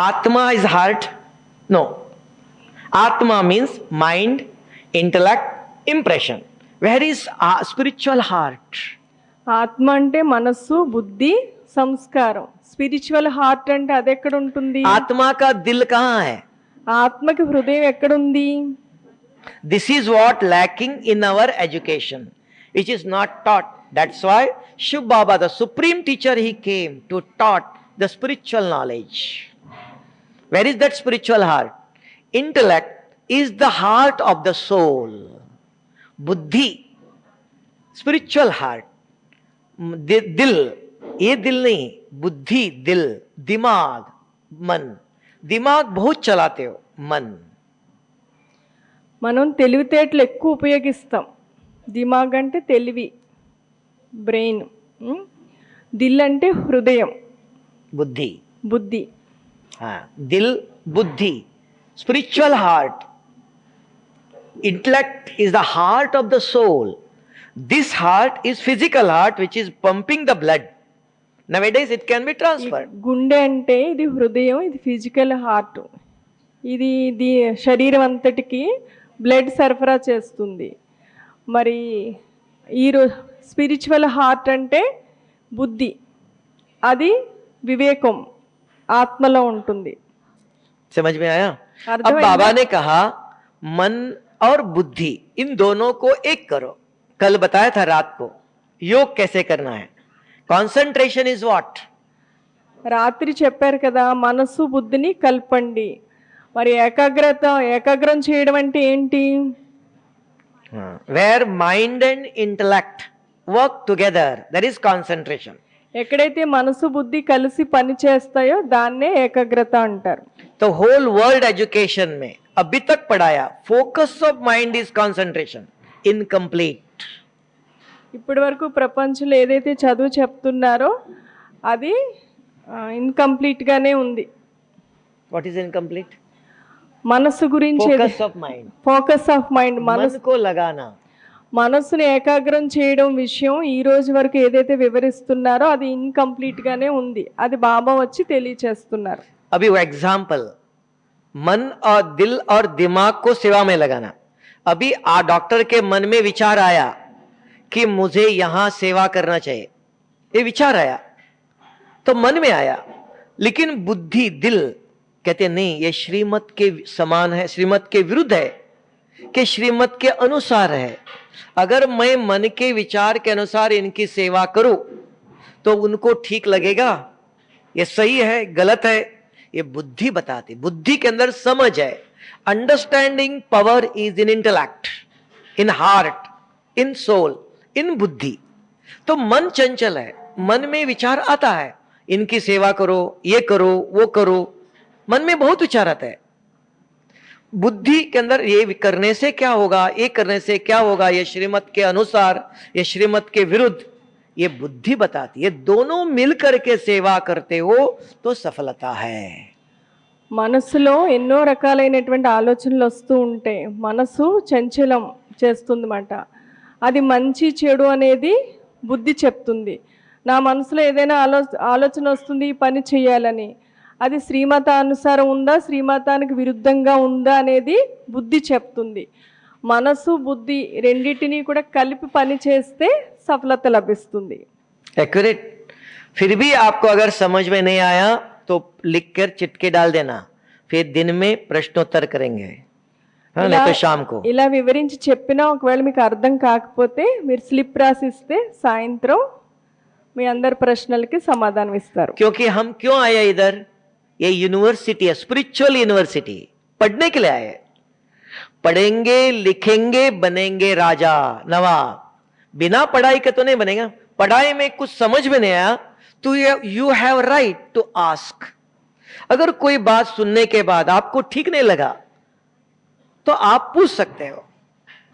Atma is heart? No. Atma means mind, intellect, impression. Where is spiritual heart? ఆత్మ అంటే మనస్సు, బుద్ధి, సంస్కారం. Spiritual heart అంటే అది ఎక్కడ ఉంటుంది? आत्मा का दिल कहाँ है? ఆత్మకి హృదయం ఎక్కడుంది? This is what lacking in our education, which is not taught. That's why Shiv Baba, the supreme teacher, he came to taught the spiritual knowledge. Where is that spiritual heart? Intellect is the heart of the soul. Buddhi, spiritual heart. दिल, ये दिल नहीं, बुद्धि दिल, दिमाग मन. दिमाग बहुत चलाते हो, मन. మనం తెలివితేటలు ఎక్కువ ఉపయోగిస్తాం. దిమాగ్ అంటే తెలివి, బ్రెయిన్. దిల్ అంటే హృదయం, बुद्धि. బుద్ధి. हाँ, दिल बुद्धि, spiritual heart. Intellect is the heart of the soul. This heart is physical heart which is pumping the blood. Nowadays it can be transferred. గుండె అంటే ఇది హృదయం, ఇది ఫిజికల్ హార్ట్. ఇది శరీరం అంతటికి బ్లడ్ సరఫరా చేస్తుంది. మరి స్పిరిచువల్ హార్ట్ అంటే బుద్ధి, అది వివేకం, ఆత్మలో ఉంటుంది. समझ में आया? अर्ध अब में बाबा ने कहा मन और बुद्धि इन दोनों को एक करो. कल बताया था रात को योग कैसे करना है. Concentration is what? రాత్రి చెప్పారు కదా, మనసు బుద్ధిని కలపండి. మరి ఏకాగ్రం చేయడం అంటే ఏంటి? Where mind and intellect work together, that is concentration. ఎక్కడైతే మనసు బుద్ధి కలిసి పని చేస్తాయో దాన్నే ఏకాగ్రత అంటారు. तो whole world education में अभी तक पढ़ाया focus of mind is concentration, incomplete. ఇప్పటి వరకు ప్రపంచంలో ఏదైతే చదువు చెప్తున్నారో అది ఇన్కంప్లీట్ గానే ఉంది. What is incomplete? మనసు గురించి Focus of mind. Focus of mind, मन को लगाना. మనసుని ఏకాగ్రం చేయడం విషయం ఈ రోజు వరకు ఏదైతే వివరిస్తున్నారో అది ఇన్కంప్లీట్ గానే ఉంది. అది బాబా వచ్చి తెలియచేస్తున్నారు. अभी वो एग्जाम्पल मन और दिल और दिमाग को सेवा में लगाना. अभी डॉक्टर के मन में विचार आया कि मुझे यहां सेवा करना चाहिए, ये विचार आया तो मन में आया, लेकिन बुद्धि दिल कहते नहीं ये श्रीमत के समान है, श्रीमत के विरुद्ध है, कि श्रीमत के अनुसार है. अगर मैं मन के विचार के अनुसार इनकी सेवा करूं तो उनको ठीक लगेगा, ये सही है गलत है, ये बुद्धि बताती. बुद्धि के अंदर समझ है. Understanding power is in intellect, in heart, in soul, in buddhi. तो मन चंचल है, मन में विचार आता है इनकी सेवा करो, ये करो, वो करो, मन में बहुत विचार आता है. बुद्धि के अंदर ये करने से क्या होगा, ये करने से क्या होगा, ये श्रीमत के अनुसार, ये श्रीमत के विरुद्ध, ये बुद्धि बताती. ये दोनों मिलकर के सेवा करते हो तो सफलता है. మనసులో ఎన్నో రకాలైనటువంటి ఆలోచనలు వస్తూ ఉంటాయి. మనసు చంచలం చేస్తుందన్నమాట. అది మంచి చెడు అనేది బుద్ధి చెప్తుంది. నా మనసులో ఏదైనా ఆలోచన వస్తుంది ఈ పని చేయాలని, అది శ్రీమతానుసారం ఉందా శ్రీమతానికి విరుద్ధంగా ఉందా అనేది బుద్ధి చెప్తుంది. మనసు బుద్ధి రెండింటినీ కూడా కలిపి పని చేస్తే సఫలత లభిస్తుంది. एक्यूरेट. फिर भी आपको अगर समझ में नहीं आया तो लिख कर चिटके डाल देना, फिर दिन में प्रश्नोत्तर करेंगे, नहीं तो शाम को. ఇలా వివరించి చెప్పినా ఒకవేళ మీకు అర్థం కాకపోతే మీరు స్లిప్ రాసిస్తే సాయంత్రం మీ అందరి ప్రశ్నలకి సమాధానం ఇస్తారు. क्योंकि हम क्यों आए इधर, ये यूनिवर्सिटी है, स्पिरिचुअल यूनिवर्सिटी, पढ़ने के लिए आए. पढ़ेंगे लिखेंगे बनेंगे राजा नवाब. बिना पढ़ाई के तो नहीं बनेगा. पढ़ाई में कुछ समझ में नहीं आया तो you have right to ask. अगर कोई बात सुनने के बाद आपको ठीक नहीं लगा तो आप पूछ सकते हो,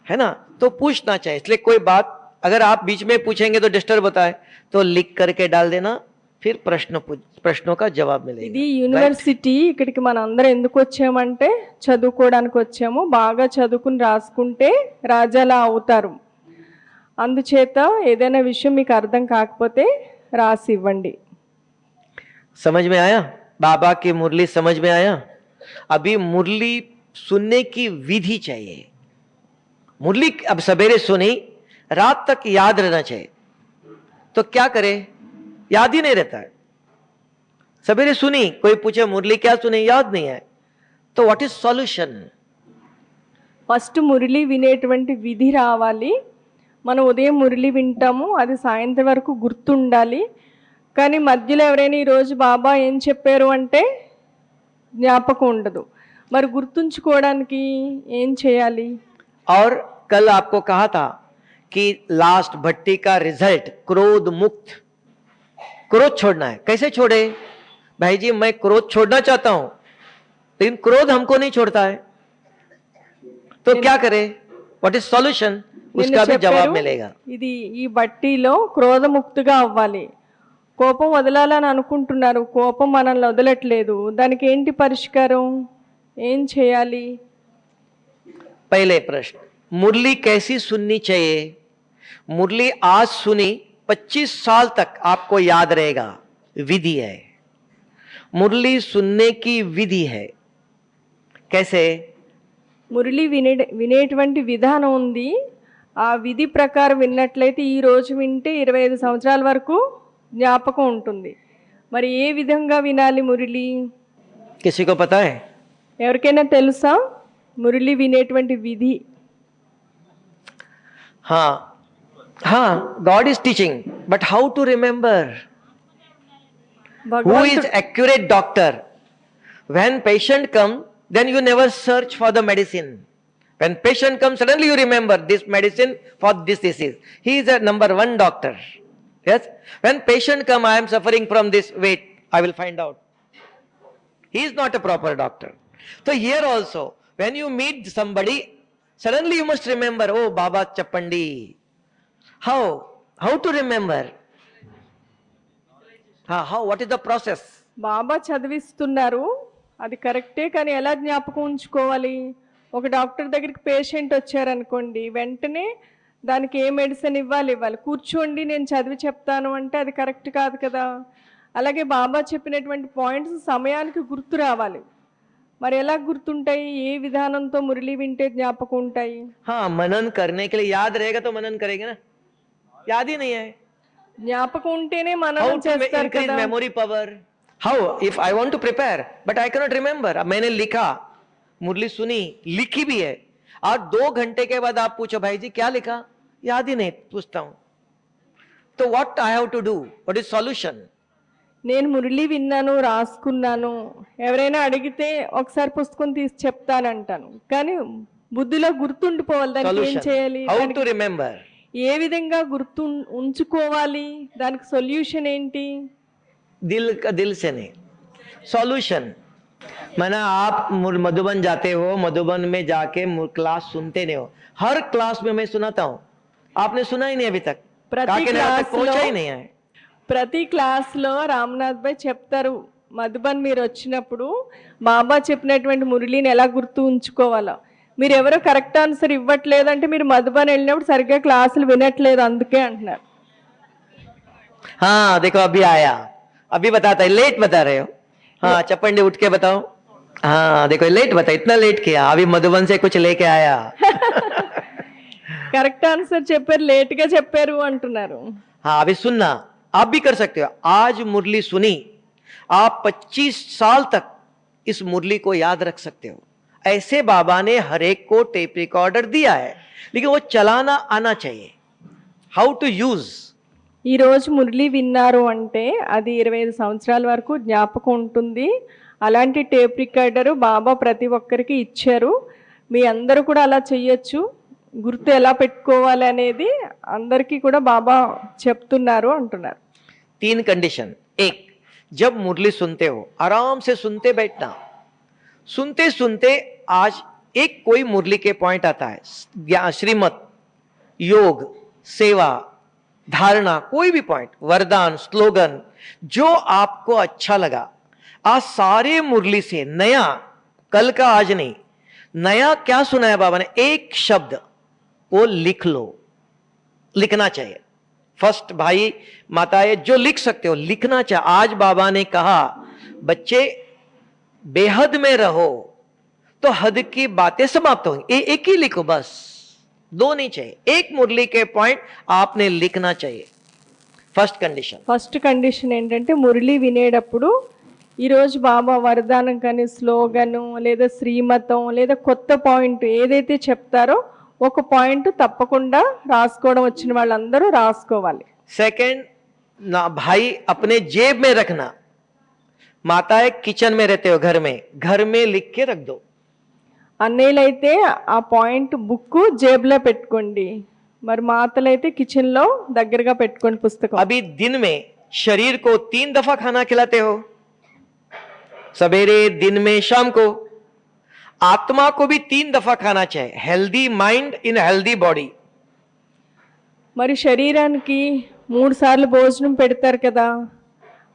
है ना. तो पूछना चाहिए. इसलिए कोई बात अगर आप बीच में पूछेंगे तो डिस्टर्ब होता है, तो लिख करके डाल देना, फिर प्रश्नों का जवाब मिलेगा. ఇది యూనివర్సిటీ. ఇక్కడికి మనం అందరం ఎందుకు వచ్చామంటే చదువుకోవడానికి వచ్చాము. బాగా చదువుకుని రాసుకుంటే రాజాలా అవుతారు. అందుచేత ఏదైనా విషయం మీకు అర్థం కాకపోతే రాసి ఇవ్వండి. समझ में आया? बाबा की मुरली समझ में आया? अभी मुरली सुनने की विधि चाहिए. मुरली अब सवेरे सुनी, रात तक याद रहना चाहिए. तो क्या करे? याद ही नहीं रहता है. सवेरे सुनी, कोई पूछे मुरली क्या सुनी, याद नहीं है, तो व्हाट इज सॉल्यूशन? ఫస్ట్ మురళి వినేటువంటి విధి రావాలి. మనం ఉదయం మురళి వింటాము, అది సాయంత్రం వరకు గుర్తుండాలి. కానీ మధ్యలో ఎవరైనా ఈరోజు బాబా ఏం చెప్పారు అంటే జ్ఞాపకం ఉండదు. మరి గుర్తుంచుకోవడానికి ఏం చేయాలి? और कल आपको कहा था कि लास्ट भट्टी का रिजल्ट क्रोध मुक्त. क्रोध छोड़ना है. कैसे छोड़े? भाई जी मैं क्रोध छोड़ना चाहता हूं, लेकिन क्रोध हमको नहीं छोड़ता है, तो क्या करे? What is solution? उसका भी जवाब मिलेगा. ఇది ఈ బట్టీలో క్రోధముక్తిగా అవ్వాలి. కోపం వదలాలని అనుకుంటున్నారు, కోపం మనల్ని వదలట్లేదు. దానికి ఏంటి పరిష్కారం? ఏం చేయాలి? पहले प्रश्न, मुरली कैसी सुननी चाहिए? मुरली आज सुनी, 25 साल तक आपको याद रहेगा. विधि है, मुरली सुनने की विधि है. कैसे? మురళి వినేటువంటి విధానం ఉంది. ఆ విధి ప్రకారం విన్నట్లయితే ఈ రోజు వింటే 25 సంవత్సరాల వరకు జ్ఞాపకం ఉంటుంది. మరి ఏ విధంగా వినాలి మురళి? किसी को पता है? ఎవరికైనా తెలుసా మురళి వినేటువంటి విధి? हाँ हाँ, God is teaching, but how to remember? Who is accurate doctor? When patient come, then you never search for the medicine. When patient comes, suddenly you remember this medicine for this disease. He is a number one doctor. Yes. When patient come, I am suffering from this. Wait, I will find out. He is not a proper doctor. So here also, when you meet somebody, suddenly you must remember, oh Baba Chappandi. How to remember? How? What is the process? బాబా చదివిస్తున్నారు, అది కరెక్టే. కానీ ఎలా జ్ఞాపకం ఉంచుకోవాలి? ఒక doctor దగ్గరికి patient వచ్చారనుకోండి, వెంటనే దానికి ఏ మెడిసిన్ ఇవ్వాలి. కూర్చోండి నేను చదివి చెప్తాను అంటే అది కరెక్ట్ కాదు కదా. అలాగే బాబా చెప్పినటువంటి పాయింట్స్ సమయానికి గుర్తు రావాలి. మరి ఎలా గుర్తుంటాయి? ఏ విధానంతో మురళి వింటే జ్ఞాపకం ఉంటాయి? हाँ, मनन करने के लिए याद रहेगा तो मनन करेंगे ना. याद ही नहीं है. జ్ఞాపకం ఉంటేనే How మనం to చేస్తారు increase కదా. memory power? How? If I want to prepare, but I cannot remember. अब मैंने लिखा, मुरली सुनी, लिखी भी है, और 2 घंटे के बाद आप पूछो भाई जी क्या लिखा, याद ही नहीं. पूछता हूं तो what I have to do? What is solution? నేను మురళి విన్నాను, రాసుకున్నాను. ఎవరైనా అడిగితే ఒకసారి పుస్తకం తీసి చెప్తానంటాను, కానీ బుద్ధిలో గుర్తుండిపోవాలి. దానికి ఏం Solution. చేయాలి? How దానికి to remember? ఏ విధంగా ఉంచుకోవాలి? దానికి సొల్యూషన్ ఏంటి? दिल से नहीं. सॉल्यूशन माना आप मधुबन जाते हो, मधुबन में जाके क्लास सुनते नहीं हो. हर क्लास में मैं सुनाता हूं, आपने सुना ही नहीं अभी तक. प्रति काकीनाडा तक क्लास पहुंचा लो- ही नहीं है. ప్రతి క్లాస్లో రామ్నాథ్ భాయ్ చెప్తారు, మధుబన్ మీరు వచ్చినప్పుడు బాబా చెప్పినటువంటి మురళిని ఎలా గుర్తు ఉంచుకోవాలో. మీరు ఎవరో కరెక్ట్ ఆన్సర్ ఇవ్వట్లేదంటే మీరు మధుబన్ వెళ్ళినప్పుడు సరిగ్గా క్లాసులు వినట్లేదు అందుకే అంటున్నారు. हाँ देखो अभी आया, अभी बताता है. लेट बता रहे हो. हाँ चपंडी उठ के बताओ. हाँ देखो लेट बता, इतना लेट किया, अभी मधुबन से कुछ लेके आया. కరెక్ట్ ఆన్సర్ చెప్పారు, లేట్గా చెప్పారు అంటున్నారు. हाँ अभी सुनना, आप भी कर सकते हो. आज मुरली सुनी, आप 25 साल तक इस मुरली को याद रख सकते हो. ऐसे बाबा ने हर एक को टेप रिकॉर्डर दिया है, लेकिन वो चलाना आना चाहिए. How to use. ఈ రోజు మురళి విన్నారు అంటే అది 25 సంవత్సరాల వరకు జ్ఞాపకం ఉంటుంది. అలాంటి టేప్ రికార్డరు బాబా ప్రతి ఒక్కరికి ఇచ్చారు. మీ అందరూ కూడా అలా చెయ్యొచ్చు. గుర్తు ఎలా పెట్టుకోవాలి అనేది అందరికీ కూడా బాబా చెప్తున్నారు అంటున్నారు. 3 कंडीशन. 1, जब मुरली सुनते हो आराम से सुनते बैठना. सुनते सुनते आज एक कोई मुरली के पॉइंट आता है, श्रीमत, योग, सेवा, धारणा, कोई भी पॉइंट, वरदान, स्लोगन, जो आपको अच्छा लगा, आज सारे मुरली से नया, कल का आज नहीं, नया क्या सुनाया बाबा ने, एक शब्द वो लिख लो, लिखना चाहिए। फर्स्ट भाई माताएं जो लिख सकते हो लिखना चाहिए। आज बाबा ने कहा बच्चे बेहद में रहो तो हद की बातें समाप्त होंगी। एक ही लिखो बस, दो नहीं चाहिए, एक मुरली के पॉइंट आपने लिखना चाहिए। ఫస్ట్ కండిషన్ ఏంటంటే మురళి వినేటప్పుడు ఈరోజు బాబా వరదానం కానీ స్లోగను లేదా శ్రీమతం లేదా కొత్త పాయింట్ ఏదైతే చెప్తారో ఒక పాయింట్ తప్పకుండా రాసుకోవడం వచ్చిన వాళ్ళందరూ రాసుకోవాలి। सेकंड ना भाई अपने जेब में रखना, माताएं किचन में रहते हो घर में लिख के रख दो। అన్నయ్యలైతే ఆ పాయింట్ బుక్ జేబులో పెట్టుకోండి, మరి మాతలైతే కిచెన్ లో దగ్గరగా పెట్టుకోండి పుస్తకం। अभी दिन में शरीर को 3 दफा खाना खिलाते हो, सवेरे, दिन में, शाम को। आत्मा को भी 3 दफा खाना चाहिए। Healthy mind in healthy body. మరి శరీరానికి 3 సార్లు భోజనం పెడతారు కదా,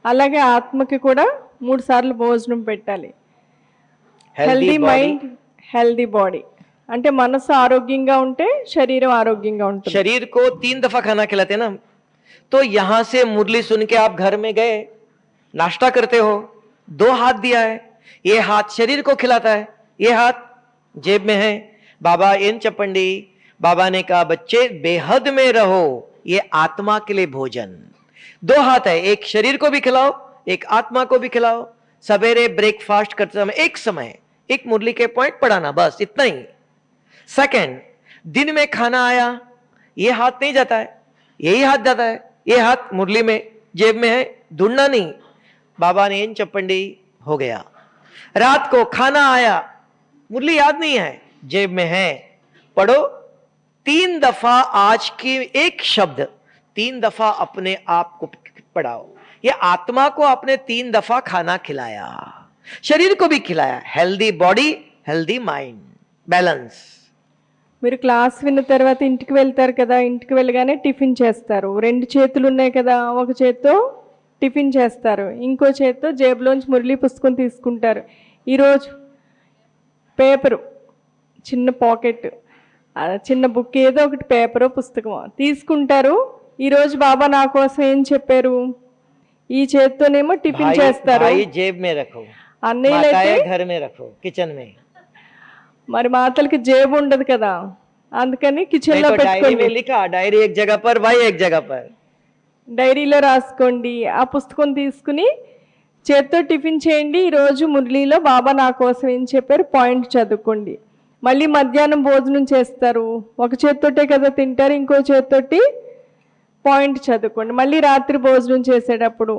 అలాగే ఆత్మకి కూడా 3 సార్లు భోజనం పెట్టాలి। హెల్దీ మైండ్ హెల్దీ బాడీ అంటే మనసు ఆరోగ్యంగా ఉంటే శరీరం ఆరోగ్యంగా ఉంటుంది। शरीर को 3 दफा खाना खिलाते ना, तो यहां से मुरली सुन के आप घर में गए, नाश्ता करते हो, 2 हाथ दिया है, ये हाथ शरीर को खिलाता है, ये हाथ जेब में है। बाबा एन चपंडी बाबा ने कहा बच्चे बेहद में रहो, ये आत्मा के लिए भोजन। 2 हाथ है, एक शरीर को भी खिलाओ, एक आत्मा को भी खिलाओ। सवेरे ब्रेकफास्ट करते समय एक मुरली के पॉइंट पढ़ाना, बस इतना ही। सेकंड, दिन में खाना आया, ये हाथ नहीं जाता है, यही हाथ जाता है, ये हाथ मुरली में जेब में है, ढूंढना नहीं। बाबा ने इन चपंडी हो गया। रात को खाना आया, मुरली याद नहीं है, जेब में है, पढ़ो 3 दफा। आज की एक शब्द 3 दफा अपने आप को पढ़ाओ। ये आत्मा को आपने 3 दफा खाना खिलाया, शरीर को भी खिलाया। Healthy body healthy mind balance. మీరు క్లాస్ విన్న తర్వాత ఇంటికి వెళ్తారు కదా, ఇంటికి వెళ్ళగానే టిఫిన్ చేస్తారు, 2 చేతులు ఉన్నాయి కదా, ఒక చేత్తో టిఫిన్ చేస్తారు, ఇంకో చేత్తో జేబులోంచి మురళీ పుస్తకం తీసుకుంటారు। ఈరోజు పేపరు, చిన్న పాకెట్, చిన్న బుక్, ఏదో ఒకటి పేపరు పుస్తకం తీసుకుంటారు। ఈరోజు బాబా నా కోసం ఏం చెప్పారు, ఈ చేత్తోనేమో టిఫిన్ చేస్తారు, जेब में रखो, అన్నయ్యలైతే घर में रखो, किचन में। మరి మాతలకి జేబు ఉండదు కదా, అందుకని కిచెన్ లో పెట్టుకోండి। लिखा डायरी एक जगह पर, भाई एक जगह पर, డైరీలో రాసుకోండి। ఆ పుస్తకం తీసుకుని చేత్తో టిఫిన్ చేయండి। ఈరోజు మురళీలో బాబా నా కోసం ఏం చెప్పారు పాయింట్ చదువుకోండి। మళ్ళీ మధ్యాహ్నం భోజనం చేస్తారు, ఒక చేత్తోటే కదా తింటారు, ఇంకో చేత్తోటి పాయింట్ చదువుకోండి। మళ్ళీ రాత్రి భోజనం చేసేటప్పుడు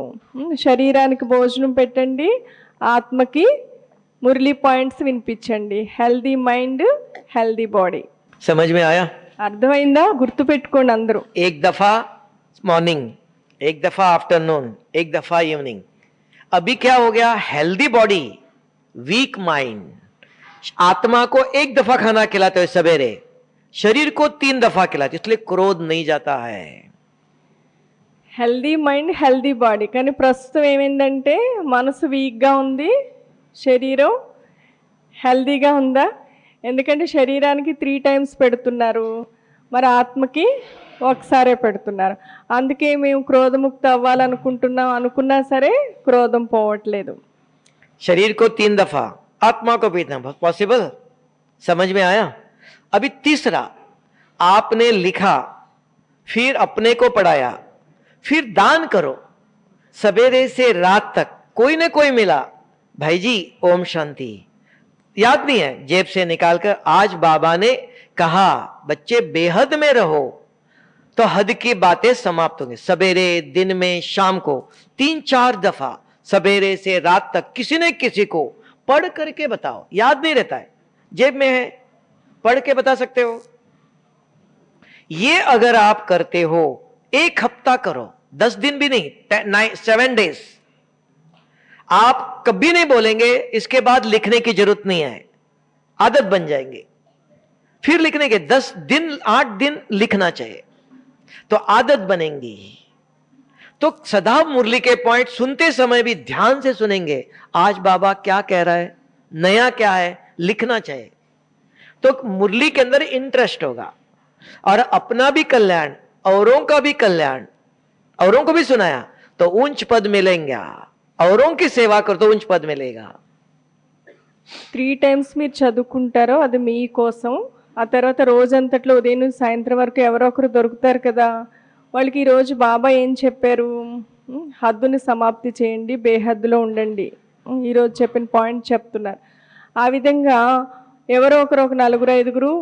శరీరానికి భోజనం పెట్టండి, ఆత్మకి మురళీ పాయింట్స్ వినిపించండి। Healthy mind healthy body. समझ में आया? అర్థమైందా? గుర్తు పెట్టుకోండి అందరూ। एक दफा मॉर्निंग, एक दफा आफ्टरनून, एक दफा इवनिंग। अभी क्या हो गया, हेल्दी बॉडी वीक माइंड। आत्मा को 1 दफा खाना खिलाते हो सवेरे, शरीर को 3 दफा खिलाते, इसलिए क्रोध नहीं जाता है। హెల్దీ మైండ్ హెల్దీ బాడీ, కానీ ప్రస్తుతం ఏమైందంటే మనసు వీక్గా ఉంది, శరీరం హెల్దీగా ఉందా? ఎందుకంటే శరీరానికి 3 టైమ్స్ పెడుతున్నారు, మరి ఆత్మకి ఒకసారే పెడుతున్నారు। అందుకే మేము క్రోధముక్త అవ్వాలనుకుంటున్నాం, అనుకున్నా సరే క్రోధం పోవట్లేదు। शरीर को 3 दफा, आत्मा को भी इतना पॉसिबल। समझ में आया? अभी तीसरा, आपने लिखा, फिर अपने को पढ़ाया, फिर दान करो। सवेरे से रात तक कोई न कोई मिला, भाई जी ओम शांति, याद नहीं है, जेब से निकालकर आज बाबा ने कहा बच्चे बेहद में रहो तो हद की बातें समाप्त होंगी। सवेरे, दिन में, शाम को 3-4 दफा सवेरे से रात तक किसी न किसी को पढ़ करके बताओ। याद नहीं रहता है, जेब में है, पढ़ के बता सकते हो। ये अगर आप करते हो, 1 हफ्ता करो, 10 दिन भी नहीं, 7 डेज, आप कभी नहीं बोलेंगे इसके बाद लिखने की जरूरत नहीं है, आदत बन जाएंगे। फिर लिखने के 10 दिन 8 दिन लिखना चाहिए, तो आदत बनेंगी। तो सदा मुरली के पॉइंट सुनते समय भी ध्यान से सुनेंगे, आज बाबा क्या कह रहा है, नया क्या है, लिखना चाहिए। तो मुरली के अंदर इंटरेस्ट होगा और अपना भी कल्याण, औरों का भी कल्याण, औरों को भी सुनाया तो ऊंच पद मिलेंगे, औरों की सेवा कर तो ऊंच पद मिलेगा। 3 times మీరు చదువుకుంటారో అది మీకోసం. ఆ తర్వాత రోజంతట్లో ఉదయం నుంచి సాయంత్రం వరకు ఎవరో ఒకరు దొరుకుతారు కదా, వాళ్ళకి ఈరోజు బాబా ఏం చెప్పారు, హద్దుని సమాప్తి చేయండి, బేహద్దులో ఉండండి, ఈరోజు చెప్పిన పాయింట్ చెప్తున్నారు. ఆ విధంగా ఎవరో ఒకరు, ఒక 4-5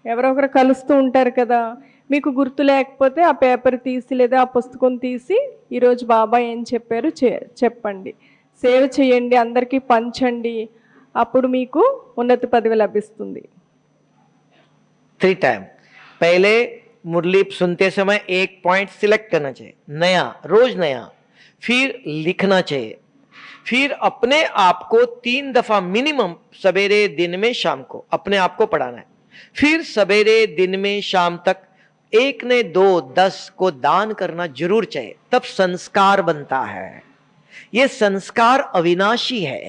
ఎవరో ఒకరు కలుస్తూ ఉంటారు కదా, మీకు గుర్తు లేకపోతే ఆ పేపర్ తీసి లేదా ఆ పుస్తకం తీసి ఈరోజు బాబా ఏం చెప్పారు చెప్పండి, సేవ చేయండి, అందరికీ పంచండి, అప్పుడు మీకు ఉన్నత పదవి లభిస్తుంది. 3 टाइम पहले मुरली सुनते समय एक पॉइंट सिलेक्ट करना चाहिए, नया, रोज नया, फिर लिखना चाहिए, फिर अपने आप को 3 दफा मिनिमम सवेरे, दिन में, शाम को अपने आप को पढ़ाना है। फिर सवेरे, दिन में, शाम तक 1 ने 2, 10 को दान करना जरूर चाहिए, तब संस्कार बनता है। ये संस्कार अविनाशी है।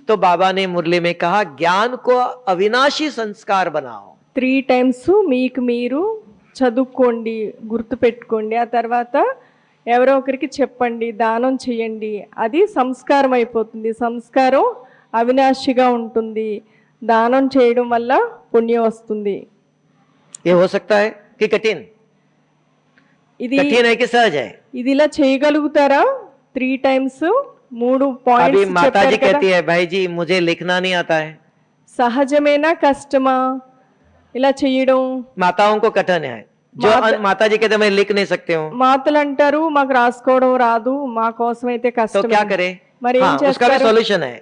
तो बाबा ने मुरली में कहा ज्ञान को अविनाशी संस्कार बनाओ। 3 times మీకు మీరు చదువుకోండి, గుర్తుపెట్టుకోండి, ఆ తర్వాత ఎవరో ఒకరికి చెప్పండి, దానం చేయండి, అది సంస్కారం అయిపోతుంది. సంస్కారం అవినాశిగా ఉంటుంది, దానం చేయడం వల్ల పుణ్యం వస్తుంది. ये हो सकता है कि कठिन ఇది कठिन है कि सहज है? ఇది ఇలా చేయగలుగుతారా? 3 times 3 अभी పాయింట్స్ माता చెప్పారు जी కదా, कहती है भाई जी मुझे लिखना नहीं आता है। సహజమేనా కష్టమా ఇలా చేయడం? माताओं को कठिन है, जो माता जी कहते हैं मैं लिख नहीं सकते हूँ, మాతలు అంటారు మాకు రాసుకోవడం రాదు, మా కోసం అయితే तो కష్టం. क्या करे? మరి ఏం हाँ, उसका भी చేస్తారు? सॉल्यूशन है,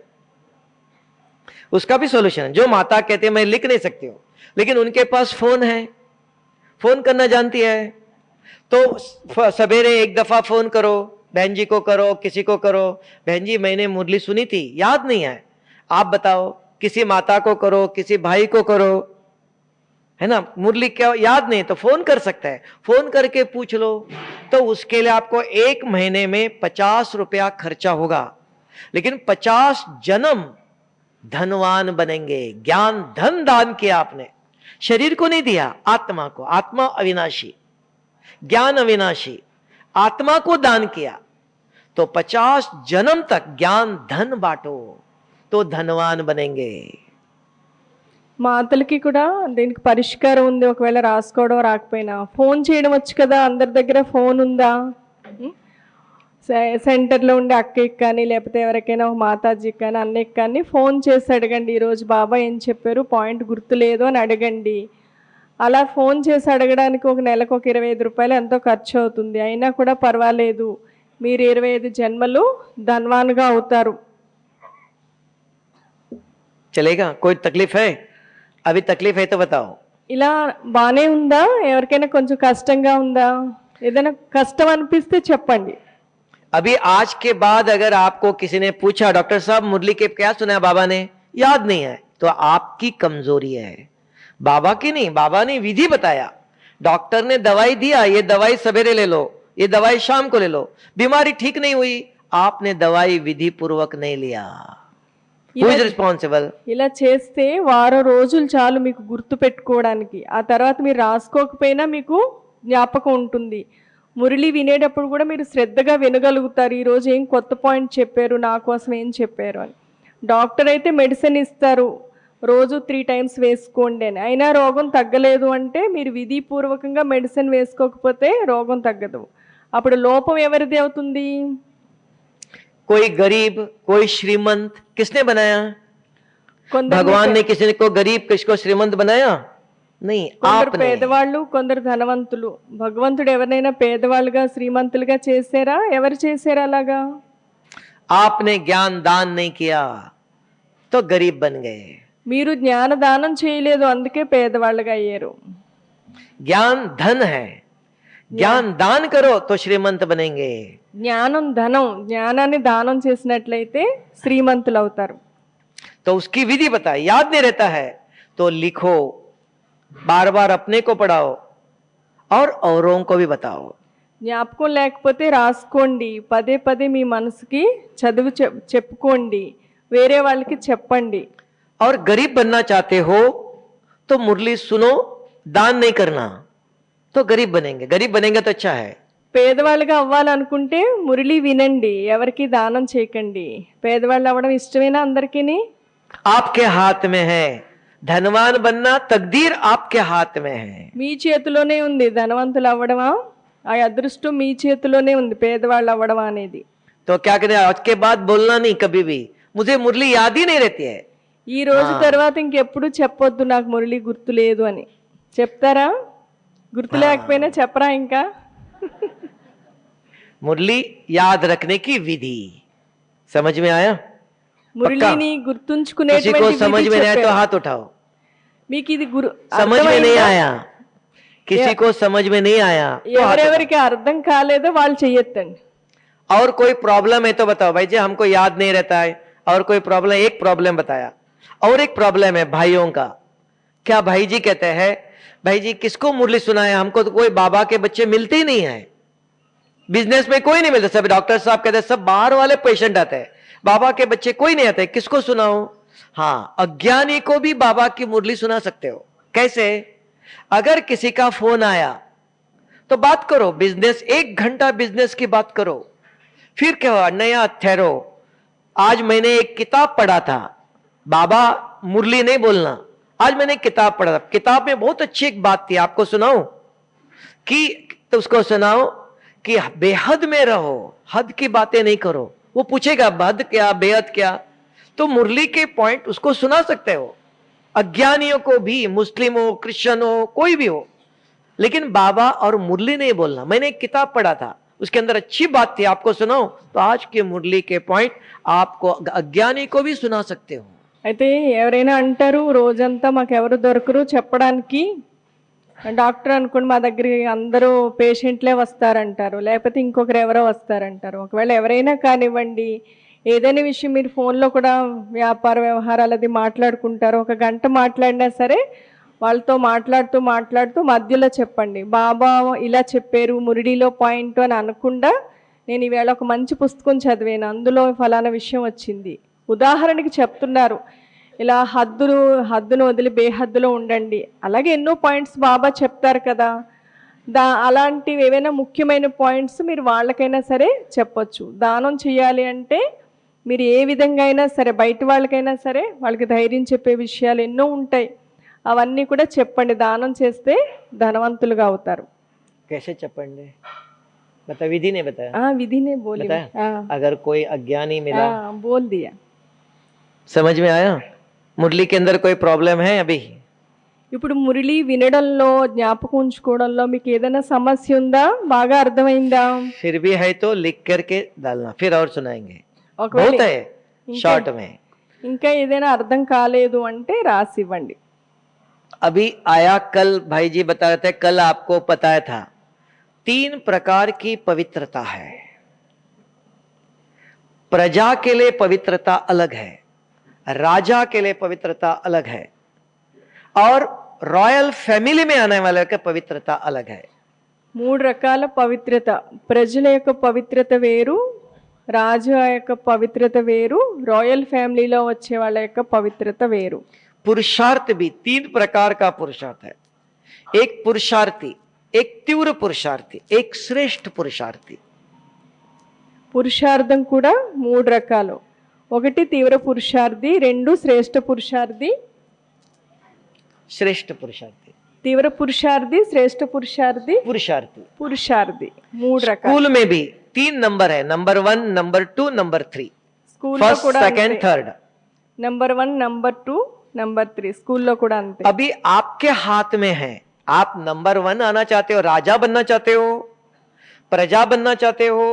उसका भी सॉल्यूशन है। जो माता कहते हैं मैं लिख नहीं सकती हूँ, लेकिन उनके पास फोन है, फोन करना जानती है, तो सवेरे 1 दफा फोन करो, बहन जी को करो, किसी को करो, बहन जी मैंने मुरली सुनी थी, याद नहीं है, आप बताओ। किसी माता को करो, किसी भाई को करो, है ना, मुरली क्या याद नहीं तो फोन कर सकता है, फोन करके पूछ लो। तो उसके लिए आपको 1 महीने में 50 रुपया खर्चा होगा, लेकिन 50 जन्म धनवान बनेंगे। ज्ञान धन दान किया आपने, शरीर को नहीं दिया, आत्मा को। आत्मा अविनाशी, ज्ञान अविनाशी, आत्मा को दान किया, तो 50 जन्म तक ज्ञान धन बांटो तो धनवान बनेंगे। మాతలకి కూడా దీనికి పరిష్కారం ఉంది. ఒకవేళ రాసుకోవడం రాకపోయినా ఫోన్ చేయడం వచ్చు కదా, అందరి దగ్గర ఫోన్ ఉందా? సెంటర్లో ఉండే అక్కకి కానీ లేకపోతే ఎవరికైనా ఒక మాతాజీకి కానీ అన్నయ్యకి కానీ ఫోన్ చేసి అడగండి, ఈరోజు బాబా ఏం చెప్పారు, పాయింట్ గుర్తులేదు అని అడగండి. అలా ఫోన్ చేసి అడగడానికి ఒక నెలకు ఒక 25 రూపాయలు ఎంతో ఖర్చు అవుతుంది, అయినా కూడా పర్వాలేదు, మీరు 25 జన్మలు ధన్వాన్గా అవుతారు. चलेगा? कोई तकलीफ है? अभी तकलीफ है तो बताओ। ఇలా బానే ఉందా? ఎవరికైనా కొంచెం కష్టంగా ఉందా? ఏదైనా కష్టం అనిపిస్తే చెప్పండి. अभी आज के बाद अगर आपको किसी ने पूछा डॉक्टर साहब मुरली के क्या सुना है बाबा ने, याद नहीं है, तो आपकी कमजोरी है, बाबा की नहीं। बाबा ने विधि बताया, डॉक्टर ने दवाई दिया, ये दवाई सवेरे ले लो, ये दवाई शाम को ले लो, बीमारी ठीक नहीं हुई, आपने दवाई विधि पूर्वक नहीं लिया। Who is responsible? ఇలా చేస్తే వారం రోజులు చాలు మీకు గుర్తు పెట్టుకోవడానికి, ఆ తర్వాత మీరు రాసుకోకపోయినా మీకు జ్ఞాపకం ఉంటుంది. మురళి వినేటప్పుడు కూడా మీరు శ్రద్ధగా వినగలుగుతారు, ఈరోజు ఏం కొత్త పాయింట్ చెప్పారు, నా కోసం ఏం చెప్పారు అని. డాక్టర్ అయితే మెడిసిన్ ఇస్తారు, రోజు 3 times వేసుకోండి అని, అయినా రోగం తగ్గలేదు అంటే మీరు విధిపూర్వకంగా మెడిసిన్ వేసుకోకపోతే రోగం తగ్గదు. అప్పుడు లోపం ఎవరిది అవుతుంది? कोई गरीब, कोई श्रीमंत, किसने बनाया? भगवान ने किसी को गरीब, किसको श्रीमंत बनाया? नहीं, కొందరు आपने। పేదవాళ్ళు, కొందరు ధనవంతులు. భగవంతుడు ఎవరినైనా పేదవాళ్ళుగా శ్రీమంతులుగా చేశారా? ఎవరు చేశారు అలాగా? आपने ज्ञान दान नहीं किया तो गरीब बन गए। మీరు జ్ఞాన దానం చేయలేదు, అందుకే పేదవాళ్ళుగా అయ్యారు. ज्ञान धन है, ज्ञान दान करो तो श्रीमंत बनेंगे। జ్ఞానం ధనం, జ్ఞానాన్ని దానం చేసినట్లయితే శ్రీమంతులు అవుతారు. तो उसकी विधि बताए, याद नहीं रहता है तो लिखो, बार बार अपने को पढ़ाओ और औरों को भी बताओ। జ్ఞాపకం లేకపోతే రాసుకోండి, పదే పదే మీ మనసుకి చదువు చెప్పుకోండి, వేరే వాళ్ళకి చెప్పండి. और गरीब बनना चाहते हो तो मुरली सुनो, दान नहीं करना, तो गरीब बनेंगे, गरीब बनेंगे तो अच्छा है. పేదవాళ్ళుగా అవ్వాలనుకుంటే మురళి వినండి, ఎవరికి దానం చేయకండి. పేదవాళ్ళు అవ్వడం ఇష్టమేనా అందరికీ? आपके हाथ में है. धनवान बनना तकदीर आपके हाथ में है. మీ చేతిలోనే ఉంది ధనవంతులు అవ్వడమా, ఆ అదృష్టం మీ చేతిలోనే ఉంది పేదవాళ్ళు అవ్వడం అనేది. तो क्या करें, आज के बाद बोलना नहीं कभी भी, मुझे मुरली याद ही नहीं रहती है. ఈ రోజు తర్వాత ఇంకెప్పుడు చెప్పొద్దు నాకు మురళి గుర్తు లేదు అని. చెప్తారా? గుర్తు లేకపోయినా చెప్పరా ఇంకా? मुरली याद रखने की विधि समझ में आया? మురళిని किसी को గుర్తుంచుకునేటువంటి समझ విధి में नहीं आया तो చెప్పారు. हाथ उठाओ. మీకు ఇది समझ में नहीं आया, किसी को समझ में नहीं आया तो हाथ उठाओ. ఎవరెవరికి అర్థం కాలేదో వాళ్ళు చెయ్యొద్దండి. और कोई प्रॉब्लम है तो बताओ भाई जी, हमको याद नहीं रहता है. और कोई प्रॉब्लम, एक प्रॉब्लम बताया. और एक प्रॉब्लम है भाइयों का. क्या भाई जी कहते हैं, भाई जी किसको मुरली सुनाए, हमको तो कोई बाबा के बच्चे मिलते ही नहीं है, बिजनेस में कोई नहीं मिलता, सब डॉक्टर साहब कहते हैं सब बाहर वाले पेशेंट आते हैं, बाबा के बच्चे कोई नहीं आते, किसको सुनाओ? हाँ, अज्ञानी को भी बाबा की मुरली सुना सकते हो. कैसे? अगर किसी का फोन आया तो बात करो, बिजनेस 1 घंटा बिजनेस की बात करो, फिर क्या हुआ, नया ठहरो. आज मैंने एक किताब पढ़ा था, बाबा मुरली नहीं बोलना, आज मैंने एक किताब पढ़ा था, किताब में बहुत अच्छी एक बात थी, आपको सुनाऊं कि? तो उसको सुनाओ कि बेहद में रहो, हद की बातें नहीं करो. वो पूछेगा हद क्या, बेहद क्या, तो मुरली के पॉइंट उसको सुना सकते हो. अज्ञानियों को भी, मुस्लिम हो, क्रिश्चियन हो, कोई भी हो, लेकिन बाबा और मुरली नहीं बोलना. मैंने एक किताब पढ़ा था, उसके अंदर अच्छी बात थी, आपको सुनाओ. तो आज की मुरली के पॉइंट आपको अज्ञानी को भी सुना सकते हो. అయితే ఎవరైనా అంటారు రోజంతా మాకు ఎవరు దొరకరు చెప్పడానికి, డాక్టర్ అనుకోండి మా దగ్గరికి అందరూ పేషెంట్లే వస్తారంటారు, లేకపోతే ఇంకొకరు ఎవరో వస్తారంటారు. ఒకవేళ ఎవరైనా కానివ్వండి, ఏదైనా విషయం మీరు ఫోన్లో కూడా వ్యాపార వ్యవహారాలు అది మాట్లాడుకుంటారు, 1 గంట మాట్లాడినా సరే వాళ్ళతో మాట్లాడుతూ మాట్లాడుతూ మధ్యలో చెప్పండి, బాబా ఇలా చెప్పారు మురళిలో పాయింట్ అని అనకుండా, నేను ఈవేళ ఒక మంచి పుస్తకం చదివాను, అందులో ఫలానా విషయం వచ్చింది, ఉదాహరణకి చెప్తున్నారు, ఇలా హద్దును వదిలి బేహద్దులో ఉండండి, అలాగే ఎన్నో పాయింట్స్ బాబా చెప్తారు కదా. అలాంటివి ఏవైనా ముఖ్యమైన పాయింట్స్ మీరు వాళ్ళకైనా సరే చెప్పొచ్చు. దానం చేయాలి అంటే మీరు ఏ విధంగా అయినా సరే, బయట వాళ్ళకైనా సరే వాళ్ళకి ధైర్యం చెప్పే విషయాలు ఎన్నో ఉంటాయి, అవన్నీ కూడా చెప్పండి. దానం చేస్తే ధనవంతులుగా అవుతారు. कैसे चपंडे बता, विधि ने बताया. विधि ने बोली, अगर कोई अज्ञानी मिला, बोल दिया. समझ में आया? मुरली के अंदर कोई प्रॉब्लम है अभी? ఇప్పుడు మురళి వినడంలో, జ్ఞాపకం ఉంచుకోవడంలో మీకు ఏదైనా సమస్య ఉందా? బాగా అర్థమైందా? फिर भी है तो लिख करके डालना, फिर और सुनाएंगे. बहुत है शॉर्ट में. ఇంకా ఏదైనా అర్థం కాలేదు అంటే రాసి ఇవ్వండి. अभी आया, कल भाई जी बता रहे थे, कल आपको पता था 3 प्रकार की पवित्रता है. प्रजा के लिए पवित्रता अलग है, राजा के लिए पवित्रता अलग है, और रॉयल फैमिली में आने वाले का पवित्रता अलग है. 3 రకాల పవిత్రత. ప్రజల యొక్క పవిత్రత వేరు, రాజు యొక్క పవిత్రత వేరు, రాయల్ ఫ్యామిలీలో వచ్చే వాళ్ళ యొక్క పవిత్రత వేరు. पुरुषार्थ भी 3 प्रकार का पुरुषार्थ है. एक पुरुषार्थी, एक तीव्र पुरुषार्थी, एक श्रेष्ठ पुरुषार्थी. పురుషార్థం కూడా 3 రకాలు. 1 తీవ్ర పురుషార్థి, 2 శ్రేష్ఠ పురుషార్థి. श्रेष्ठ पुरुषार्थी, तीव्र पुरुषार्थी, श्रेष्ठ पुरुषार्थी, पुरुषार्थी, 3 రకాలు. स्कूल में भी 3 नंबर है, नंबर 1, नंबर 2, नंबर 3. స్కూల్లో फर्स्ट, కూడా second, third. Number 1, number 2, number 3 స్కూల్లో కూడా అంతే. अभी आपके हाथ में है, आप नंबर 1 आना चाहते हो, राजा बनना चाहते हो, प्रजा बनना चाहते हो,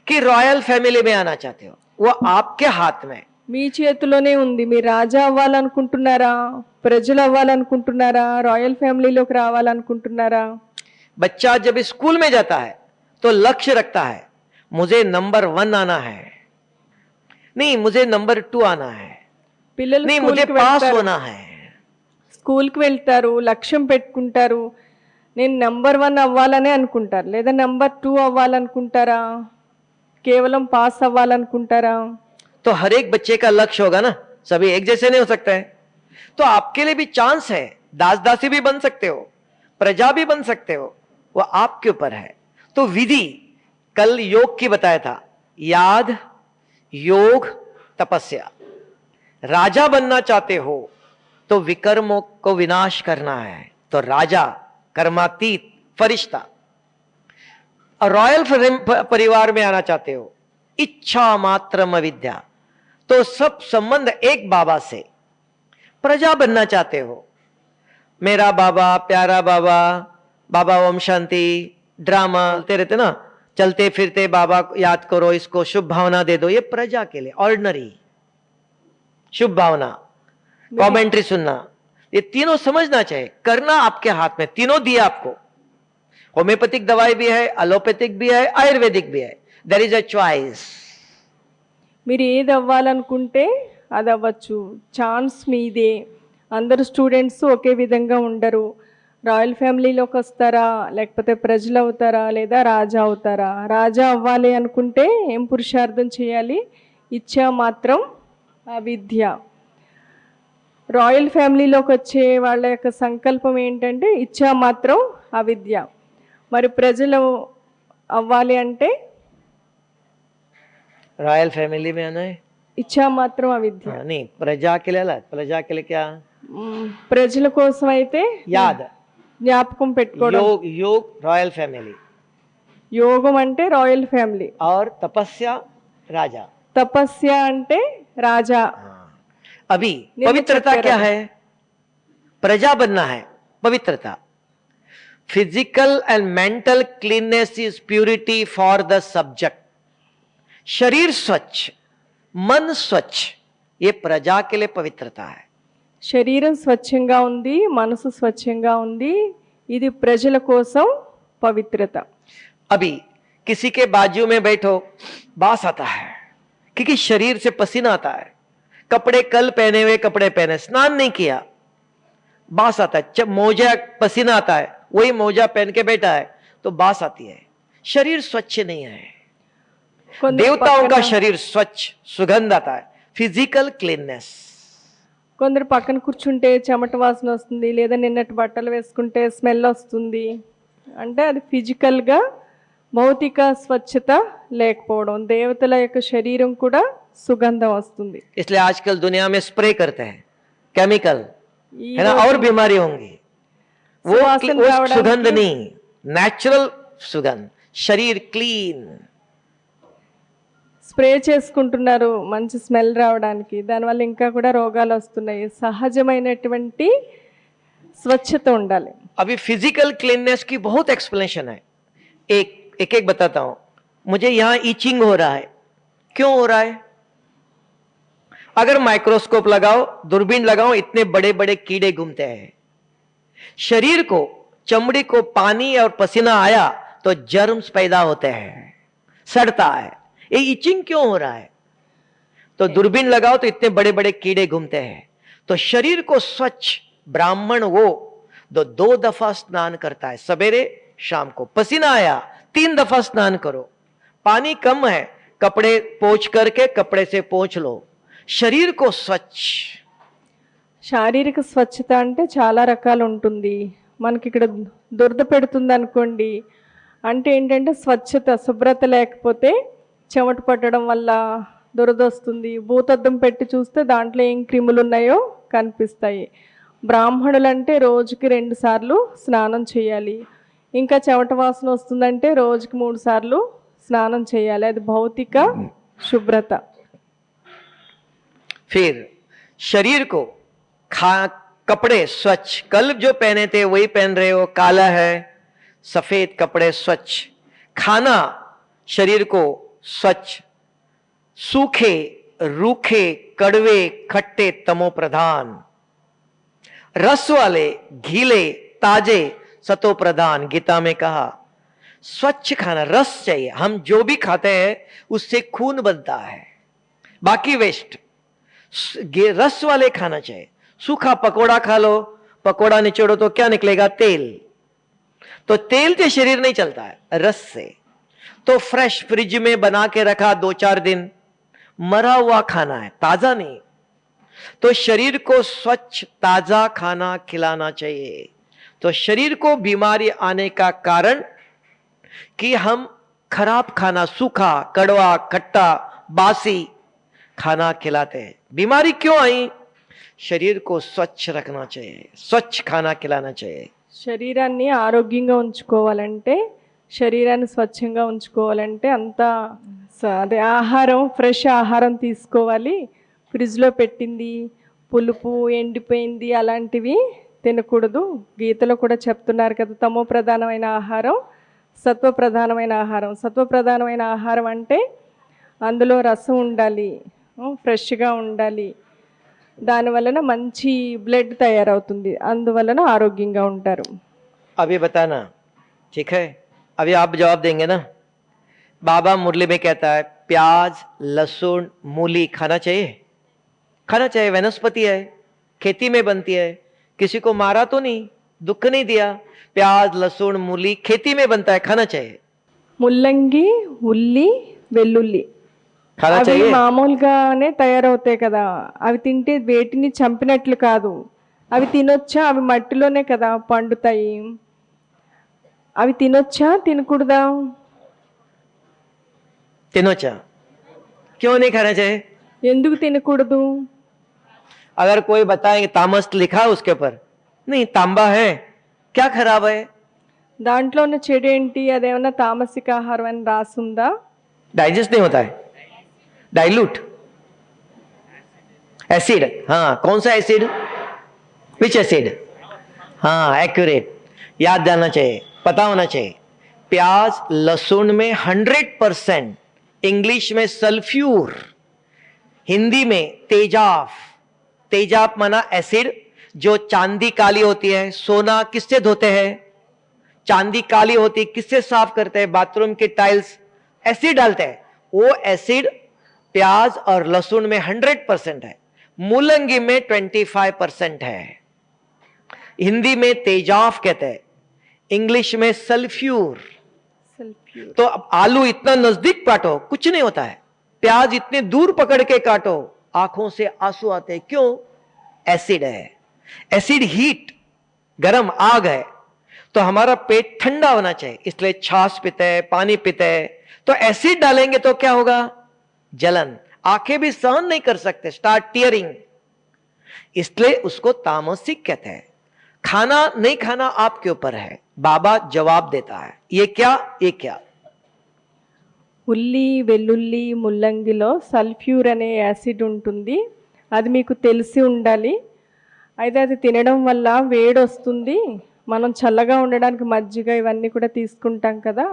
कि रॉयल फैमिली में आना चाहते हो, वो आपके हाथ में. మీ చేతిలోనే ఉంది. మీరు రాజా అవ్వాలనుకుంటున్నారా, ప్రజలు అవ్వాలనుకుంటున్నారా, రాయల్ ఫ్యామిలీలోకి రావాలనుకుంటున్నారా? बच्चा जब स्कूल में जाता है तो लक्ष्य रखता है, मुझे नंबर 1 आना है, नहीं मुझे नंबर 2 आना है, పిల్లలు नहीं मुझे पास होना है. స్కూల్కి వెళ్తారు, లక్ష్యం పెట్టుకుంటారు, నేను నెంబర్ 1 అవ్వాలనే అనుకుంటారు, లేదా నెంబర్ 2 అవ్వాలనుకుంటారా, కేవలం పాస్ అవ్వాలనుకుంటారా? तो हर एक बच्चे का लक्ष्य होगा ना, सभी एक जैसे नहीं हो सकते हैं। तो आपके लिए भी चांस है, दास दासी भी बन सकते हो, प्रजा भी बन सकते हो, वो आपके ऊपर है। तो विधि कल योग की बताया था, याद, योग, तपस्या। राजा बनना चाहते हो तो विकर्मों को विनाश करना है, तो राजा कर्मातीत फरिश्ता। और रॉयल परिवार में आना चाहते हो, इच्छा मात्रम अविद्या, तो सब संबंध एक बाबा से। प्रजा बनना चाहते हो, मेरा बाबा, प्यारा बाबा, बाबा ओम शांति, ड्रामा चलते रहते ना, चलते फिरते बाबा याद करो, इसको शुभ भावना दे दो, ये प्रजा के लिए ऑर्डिनरी शुभ भावना, कमेंट्री सुनना, ये तीनों समझना चाहिए, करना आपके हाथ में, तीनों दिए आपको। होम्योपैथिक दवाई भी है, एलोपैथिक भी है, आयुर्वेदिक भी है, देयर इज अ चॉइस। మీరు ఏది అవ్వాలనుకుంటే అది అవ్వచ్చు, ఛాన్స్ మీదే. అందరు స్టూడెంట్స్ ఒకే విధంగా ఉండరు. రాయల్ ఫ్యామిలీలోకి వస్తారా, లేకపోతే ప్రజలు అవుతారా, లేదా రాజా అవుతారా? రాజా అవ్వాలి అనుకుంటే ఏం పురుషార్థం చేయాలి? ఇచ్చా మాత్రం అవిద్య. రాయల్ ఫ్యామిలీలోకి వచ్చే వాళ్ళ యొక్క సంకల్పం ఏంటంటే ఇచ్చా మాత్రం అవిద్య. మరి ప్రజలు అవ్వాలి అంటే रॉयल फैमिली में आना है, ఇచ్చా మాత్రం అవిద్య. नहीं प्रजा के लिए अलग, प्रजा के लिए क्या, ప్రజల కోసం అయితే याद, జ్ఞాపకం పెట్టుకోవడం. योग, योग रॉयल फैमिली, యోగం అంటే రాయల్ ఫ్యామిలీ, और तपस्या राजा। తపస్య అంటే రాజా. अभी पवित्रता क्या है? प्रजा बनना है, पवित्रता। Physical and mental cleanness is purity for the subject. शरीर स्वच्छ, मन स्वच्छ, ये प्रजा के लिए पवित्रता है। శరీరం స్వచ్ఛంగా ఉంది, మనసు స్వచ్ఛంగా ఉంది, ఇది ప్రజల కోసం పవిత్రత. अभी किसी के बाजू में बैठो, बास आता है, क्योंकि शरीर से पसीना आता है, कपड़े कल पहने हुए कपड़े पहने, स्नान नहीं किया, बास आता है। जब मोजा पसीना आता है, वही मोजा पहन के बैठा है तो बास आती है, शरीर स्वच्छ नहीं है। देवताओं का शरीर स्वच्छ, सुगंध आता है, फिजिकल क्लीननेस। కొందరు పక్కన కూర్చుంటే చెమట వాసన వస్తుంది, లేదా నిన్నటి బట్టలు వేసుకుంటే స్మెల్ వస్తుంది. అంటే అది ఫిజికల్గా భౌతిక స్వచ్ఛత లేకపోవడం. దేవతల యొక్క శరీరం కూడా సుగంధం వస్తుంది. इसलिए आजकल दुनिया में स्प्रे करते हैं केमिकल, ఈ है ना, और बीमारी होंगी। वो सुवासन वो रावడానికి सुगंध नहीं, नेचुरल सुगंध, शरीर क्लीन। స్ప్రే చేసుకుంటున్నారు మంచి స్మెల్ రావడానికి, దానివల్ల ఇంకా కూడా రోగాలు వస్తున్నాయి. సహజమైనటువంటి స్వచ్ఛత ఉండాలి. अभी फिजिकल क्लीननेस की बहुत एक्सप्लेनेशन है, एक एक एक बताता हूं। मुझे यहां ईचिंग हो रहा है, क्यों हो रहा है? अगर माइक्रोस्कोप लगाओ, दूरबीन लगाओ, इतने बड़े बड़े कीड़े घूमते हैं। शरीर को, चमड़ी को पानी और पसीना आया तो जर्म्स पैदा होते हैं, सड़ता है। ये इचिंग क्यों हो रहा है? तो दूरबीन लगाओ तो इतने बड़े बड़े कीड़े घूमते हैं। तो शरीर को स्वच्छ, ब्राह्मण वो दो दफा स्नान करता है, सवेरे शाम को। पसीना आया 3 दफा स्नान करो, पानी कम है कपड़े पोंछ करके कपड़े से पोंछ लो, शरीर को स्वच्छ। శారీరక స్వచ్ఛత అంటే చాలా రకాలు ఉంటుంది. మనకి ఇక్కడ దురద పెడుతుంది అనుకోండి, అంటే ఏంటంటే స్వచ్ఛత, శుభ్రత లేకపోతే చెమట పట్టడం వల్ల దురద వస్తుంది. భూతద్దం పెట్టి చూస్తే దాంట్లో ఏం క్రిములు ఉన్నాయో కనిపిస్తాయి. బ్రాహ్మణులు అంటే రోజుకి 2 సార్లు స్నానం చేయాలి. ఇంకా చెమట వాసన వస్తుందంటే రోజుకి 3 సార్లు స్నానం చేయాలి. అది భౌతిక శుభ్రత. फिर शरीर को कपड़े स्वच्छ, कल जो पहने थे वही पहन रहे हो, काला है, सफेद कपड़े स्वच्छ। खाना शरीर को स्वच्छ, सूखे, रूखे, कड़वे, खट्टे, तमो प्रधान, रस वाले, गीले, ताजे, सतो प्रधान। गीता में कहा स्वच्छ खाना, रस चाहिए। हम जो भी खाते हैं उससे खून बनता है, बाकी वेस्ट। रस वाले खाना चाहिए। सूखा पकोड़ा खा लो, पकोड़ा निचोड़ो तो क्या निकलेगा? तेल। तो तेल से शरीर नहीं चलता है, रस से। तो फ्रेश फ्रिज में बना के रखा 2-4 दिन, मरा हुआ खाना है, ताजा नहीं। तो शरीर को स्वच्छ ताजा खाना खिलाना चाहिए। तो शरीर को बीमारी आने का कारण कि हम खराब खाना, सूखा, कड़वा, खट्टा, बासी खाना खिलाते हैं। बीमारी क्यों आई? शरीर को स्वच्छ रखना चाहिए, स्वच्छ खाना खिलाना चाहिए। శరీరాన్ని ఆరోగ్యంగా ఉంచుకోవాలంటే, శరీరాన్ని స్వచ్ఛంగా ఉంచుకోవాలంటే అంతా అదే ఆహారం, ఫ్రెష్ ఆహారం తీసుకోవాలి. ఫ్రిడ్జ్లో పెట్టింది, పులుపు, ఎండిపోయింది అలాంటివి తినకూడదు. గీతలో కూడా చెప్తున్నారు కదా, తమో ప్రధానమైన ఆహారం, సత్వ ప్రధానమైన ఆహారం. సత్వ ప్రధానమైన ఆహారం అంటే అందులో రసం ఉండాలి, ఫ్రెష్గా ఉండాలి. దానివలన మంచి బ్లడ్ తయారవుతుంది, అందువలన ఆరోగ్యంగా ఉంటారు. अभी बताना, ठीक है? अभी आप जवाब देंगे ना। बाबा मुरली में कहता है प्याज, लहसुन, मूली खाना चाहिए, खाना चाहिए। वनस्पति है, खेती में बनती है, किसी को मारा तो नहीं, दुख नहीं दिया। प्याज, लहसुन, मूली खेती में बनता है, खाना चाहिए। ముల్లంగి, ఉల్లి, వెల్లుల్లి खाना అవి चाहिए। మామూలుగానే తయారవుతాయి కదా, అవి తింటే వేటిని చంపినట్లు కాదు. అవి తినొచ్చా? అవి మట్టిలోనే కదా పండుతాయి. అవి తినొచ్చా, తినకూడదా? तिनोचा क्यों नहीं खाना चाहिए? ఎందుకు తినకూడదు? अगर कोई बताएंगे तामस लिखा है उसके ऊपर, नहीं तांबा है, क्या खराब है? దాంట్లో ఉన్న చెడు ఏంటి? అదేమన్నా తామసిక ఆహారం అని రాసుందా? डाइजेस्ट नहीं होता है, डाइल्यूट एसिड। हाँ, कौन सा एसिड? विच एसिड? हाँ, एक्यूरेट, याद जाना चाहिए, पता होना चाहिए। प्याज लहसुन में 100%, इंग्लिश में सल्फ्यूर, हिंदी में तेजाब। तेजाब माना एसिड। जो चांदी काली होती है, सोना किससे धोते हैं? चांदी काली होती, किससे साफ करते हैं? बाथरूम के टाइल्स एसिड डालते हैं। वो एसिड प्याज और लहसुन में 100% है, मुलंगी में 25% है। हिंदी में तेजाब कहते हैं, इंग्लिश में सल्फ्यूर। సల్ఫ్యూర్. तो अब आलू इतना नजदीक काटो कुछ नहीं होता है, प्याज इतने दूर पकड़ के काटो आंखों से आंसू आते हैं। क्यों? एसिड है। एसिड हीट, गरम आग है। तो हमारा पेट ठंडा होना चाहिए, इसलिए छाछ पीते हैं, पानी पीते हैं। तो एसिड डालेंगे तो क्या होगा? जलन, आंखें भी सहन नहीं कर सकते, स्टार्ट टीयरिंग। इसलिए उसको तामसिक कहते हैं। खाना नहीं खाना आपके ऊपर है, बाबा जवाब देता है। ये क्या, ये क्या? ఉల్లి, వెల్లుల్లి, ముల్లంగిలో సల్ఫ్యూర్ అనే యాసిడ్ ఉంటుంది. అది మీకు తెలిసి ఉండాలి. అయితే అది తినడం వల్ల వేడి వస్తుంది. మనం చల్లగా ఉండడానికి మజ్జిగ ఇవన్నీ కూడా తీసుకుంటాం కదా.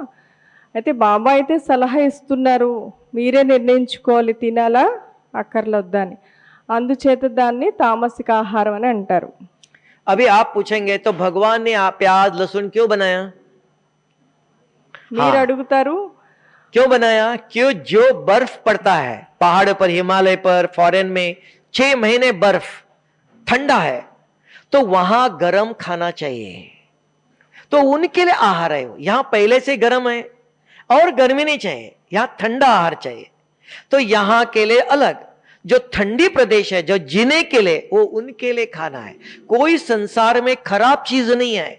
అయితే బాబా అయితే సలహా ఇస్తున్నారు, మీరే నిర్ణయించుకోవాలి తినాలా అక్కర్లొద్దా అని. అందుచేత దాన్ని తామసిక ఆహారం అని అంటారు. अभी आप पूछेंगे तो भगवान ने प्याज लहसुन क्यों बनाया? మీరు हाँ। అడుగుతారు, क्यों बनाया? क्यों? जो बर्फ पड़ता है पहाड़ पर, हिमालय पर, फॉरेन में 6 महीने बर्फ, ठंडा है, तो वहां गर्म खाना चाहिए। तो उनके लिए आहार है। यहां पहले से गर्म है और गर्मी नहीं चाहिए, यहां ठंडा आहार चाहिए। तो यहां के लिए अलग, जो ठंडी प्रदेश है, जो जीने के लिए, वो उनके लिए खाना है। कोई संसार में खराब चीज नहीं है,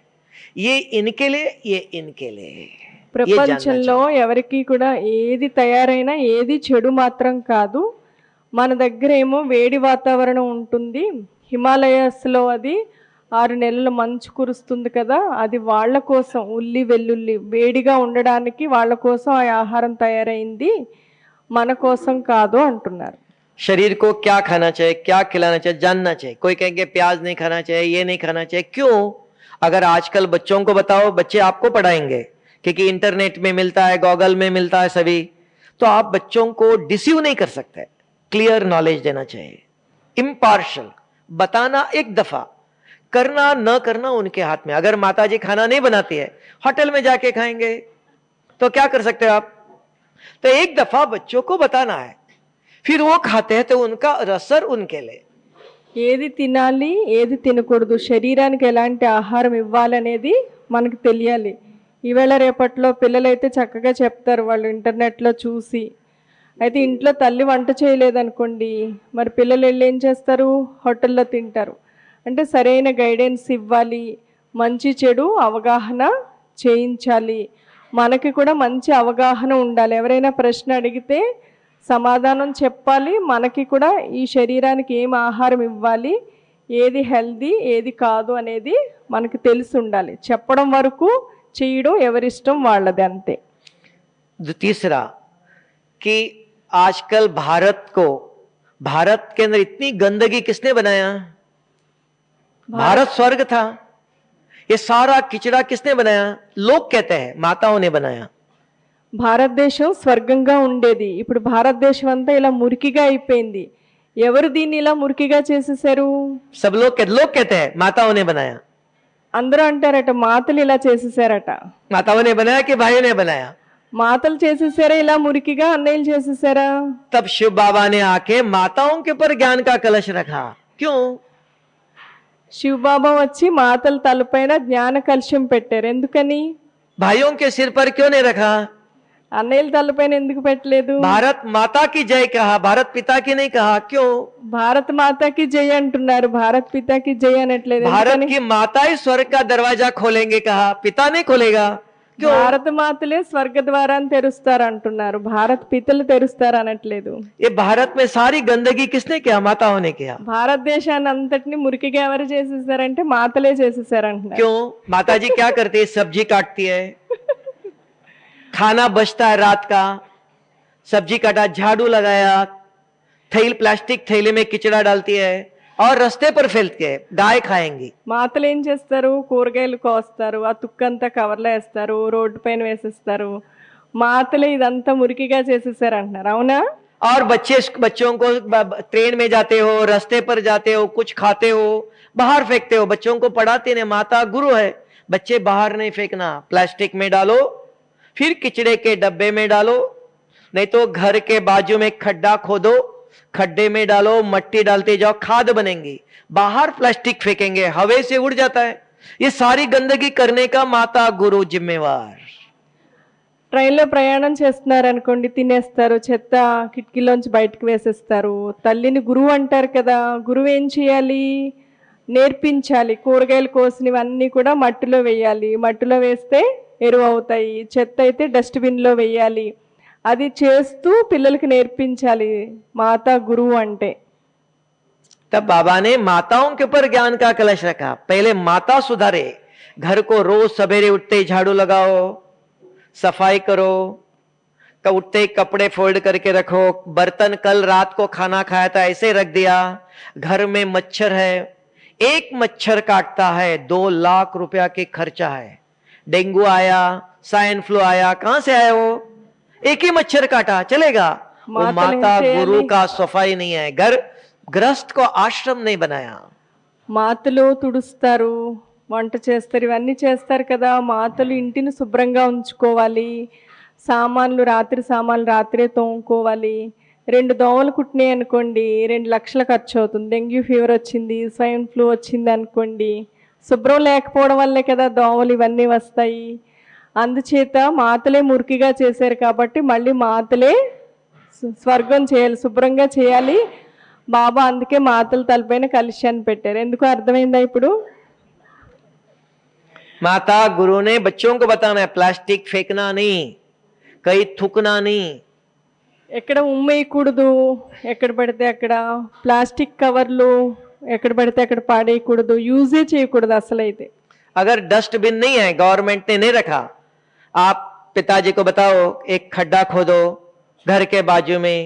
ये इनके लिए, ये इनके लिए। ये जानना ప్రపంచంలో ఎవరికి కూడా ఏది తయారైనా ఏది చెడు మాత్రం కాదు. మన దగ్గర ఏమో వేడి వాతావరణం ఉంటుంది, హిమాలయాస్లో అది 6 నెలల మంచు కురుస్తుంది కదా, అది వాళ్ళ కోసం ఉల్లి వెల్లుల్లి వేడిగా ఉండడానికి వాళ్ళ కోసం ఆ ఆహారం తయారైంది, మన కోసం కాదు అంటున్నారు. शरीर को क्या खाना चाहिए, क्या खिलाना चाहिए, जानना चाहिए। कोई कहेंगे प्याज नहीं खाना चाहिए, ये नहीं खाना चाहिए। क्यों? अगर आजकल बच्चों को बताओ, बच्चे आपको पढ़ाएंगे, क्योंकि इंटरनेट में मिलता है, गूगल में मिलता है सभी। तो आप बच्चों को डिसीव नहीं कर सकते। क्लियर नॉलेज देना चाहिए, इम्पार्शल बताना। एक दफा करना न करना उनके हाथ में। अगर माताजी खाना नहीं बनाती है, होटल में जाके खाएंगे, तो क्या कर सकते हो आप? तो एक दफा बच्चों को बताना है, फिर वो खाते हैं तो उनका असर उनके लिए। ఏది తినాలి ఏది తినకూడదు, శరీరానికి ఎలాంటి ఆహారం ఇవ్వాలనేది మనకు తెలియాలి. ఈవేళ రేపట్లో పిల్లలైతే చక్కగా చెప్తారు వాళ్ళు ఇంటర్నెట్లో చూసి. అయితే ఇంట్లో తల్లి వంట చేయలేదనుకోండి, మరి పిల్లలు వెళ్ళి ఏం చేస్తారు, హోటల్లో తింటారు. అంటే సరైన గైడెన్స్ ఇవ్వాలి, మంచి చెడు అవగాహన చేయించాలి. మనకి కూడా మంచి అవగాహన ఉండాలి. ఎవరైనా ప్రశ్న అడిగితే సమాధానం చెప్పాలి. మనకి కూడా ఈ శరీరానికి ఏం ఆహారం ఇవ్వాలి, ఏది హెల్దీ ఏది కాదు అనేది మనకి తెలిసి ఉండాలి. చెప్పడం వరకు, చేయడం ఎవరిష్టం వాళ్ళది అంతే. तीसरा कि आजकल भारत के अंदर इतनी गंदगी किसने बनाया? भारत स्वर्ग था, ये सारा किचड़ा किसने बनाया? लोग कहते हैं माताओं ने बनाया. భారతదేశం స్వర్గంగా ఉండేది, ఇప్పుడు భారతదేశం అంతా ఇలా మురికిగా అయిపోయింది. ఎవరు దీన్ని ఇలా మురికిగా చేసేసారు? सब लोग कहते हैं माताओं ने बनाया. అందరూ అంటారట మాతలు ఇలా చేసేసారట. माताओं ने बनाया कि भाइयों ने बनाया? మాతలు చేసేసారా ఇలా మురికిగా, అన్నయ్యలు చేసేసారా? तब शिव बाबा ने आके माताओं के ऊपर ज्ञान का कलश रखा. क्यों? శివబాబా వచ్చి మాతల తలపైన జ్ఞాన కలశం పెట్టారు. ఎందుకని? भाइयों के सिर पर क्यों नहीं रखा? అన్నయ్యల తలపైన ఎందుకు పెట్టలేదు? भारत माता की जय कहा, भारत पिता की नहीं कहा. क्यों? భారత్ మాతాకి జై అంటున్నారు, భారత్ పితాకి జై అనట్లేదు. भारत की माता ही स्वर्ग का दरवाजा खोलेंगे कहा, पिता नहीं खोलेगा. क्यों? భారత మాతలే స్వర్గ ద్వారాన్ని తెరుస్తారు అంటున్నారు, భారత్ పితలు తెరుస్తారు అనట్లేదు. ये भारत में सारी गंदगी किसने किया? माताओं ने किया. భారతదేశాన్ని అంతటిని మురికిగా ఎవరు చేసేసారంటే మాతలే చేసేసారంటున్నారు. क्यों? माता जी क्या करती है? सब्जी काटती है, खाना बचता है रात का, सब्जी काटा, झाड़ू लगाया, प्लास्टिक थैले में किचड़ा डालती है और रास्ते पर फेंकती है, गाय खाएंगी. మాతలు ఏం చేస్తారు, కూరగాయలు కోస్తారు, ఆ తుక్కంతా కవర్లో వేస్తారు, రోడ్డు పైన వేసేస్తారు. మాతలే ఇదంతా మురికిగా చేసేసారు అంటున్నారు. అవునా? और बच्चों को ट्रेन में जाते हो, रास्ते पर जाते हो, कुछ खाते हो, बाहर फेंकते हो. बच्चों को पढ़ाते ने, माता गुरु है, बच्चे बाहर नहीं फेंकना, प्लास्टिक में डालो, फिर किचड़े के डब्बे में डालो, नहीं तो घर के बाजू में खड्डा खोदो, खड्डे में डालो, मट्टी डालते जाओ, खाद बनेंगी. बाहर प्लास्टिक फेंकेंगे, हवा से उड़ जाता है. ये सारी गंदगी करने का माता गुरु जिम्मेवार. ట్రైన్లో ప్రయాణం చేస్తున్నారు అనుకోండి, తినేస్తారు, చెత్త కిటికీలోంచి బయటకు వేసేస్తారు. తల్లిని గురువు అంటారు కదా, గురువు ఏం చేయాలి, నేర్పించాలి. కూరగాయలు కోసినవన్నీ కూడా మట్టిలో వేయాలి, మట్టిలో వేస్తే ఎరువు అవుతాయి. చెత్త అయితే డస్ట్బిన్లో వేయాలి. అది చేస్తూ పిల్లలకి నేర్పించాలి మాతా గురువు అంటే. तब बाबा ने माताओं के ऊपर ज्ञान का कलश रखा. पहले माता सुधारे, घर को रोज सवेरे उठते ही झाड़ू लगाओ, सफाई करो, उठते ही कपड़े फोल्ड करके रखो, बर्तन कल रात को खाना खाया था ऐसे रख दिया, घर में मच्छर है, एक मच्छर काटता है 2 लाख रुपया की खर्चा है. डेंगू आया, स्वाइन फ्लू आया, कहां से आया वो? एक ही मच्छर काटा, चलेगा? वो माता गुरु का सफाई नहीं है. घर गृहस्थ को आश्रम नहीं बनाया. మాతలు తుడుస్తారు, వంట చేస్తారు, ఇవన్నీ చేస్తారు కదా. మాతలు ఇంటిని శుభ్రంగా ఉంచుకోవాలి. రాత్రి సామాన్లు రాత్రే తోముకోవాలి. 2 దోమలు కుట్టినాయి అనుకోండి 2 లక్షలు ఖర్చు అవుతుంది. డెంగ్యూ ఫీవర్ వచ్చింది, స్వైన్ ఫ్లూ వచ్చింది అనుకోండి, శుభ్రం లేకపోవడం వల్లే కదా దోమలు ఇవన్నీ వస్తాయి. అందుచేత మాతలే మురికిగా చేశారు కాబట్టి మళ్ళీ మాతలే స్వర్గం చేయాలి, శుభ్రంగా చేయాలి. బాబా అందుకే మాతల తలపైన కలశాన్ని పెట్టారు. ఎందుకు అర్థమైందా ఇప్పుడు? माता गुरु ने बच्चों को बताना है, प्लास्टिक फेंकना नहीं, कहीं थूकना नहीं. ఎక్కడ ఉమ్మేయకూడదు, ఎక్కడ పడితే అక్కడ ప్లాస్టిక్ కవర్లు ఎక్కడ పడితే అక్కడ పాడేయకూడదు, యూజే చేయకూడదు అసలైతే. अगर डस्टबिन नहीं है, गवर्नमेंट ने नहीं रखा, आप पिताजी को बताओ एक खड्डा खोदो, घर के बाजू में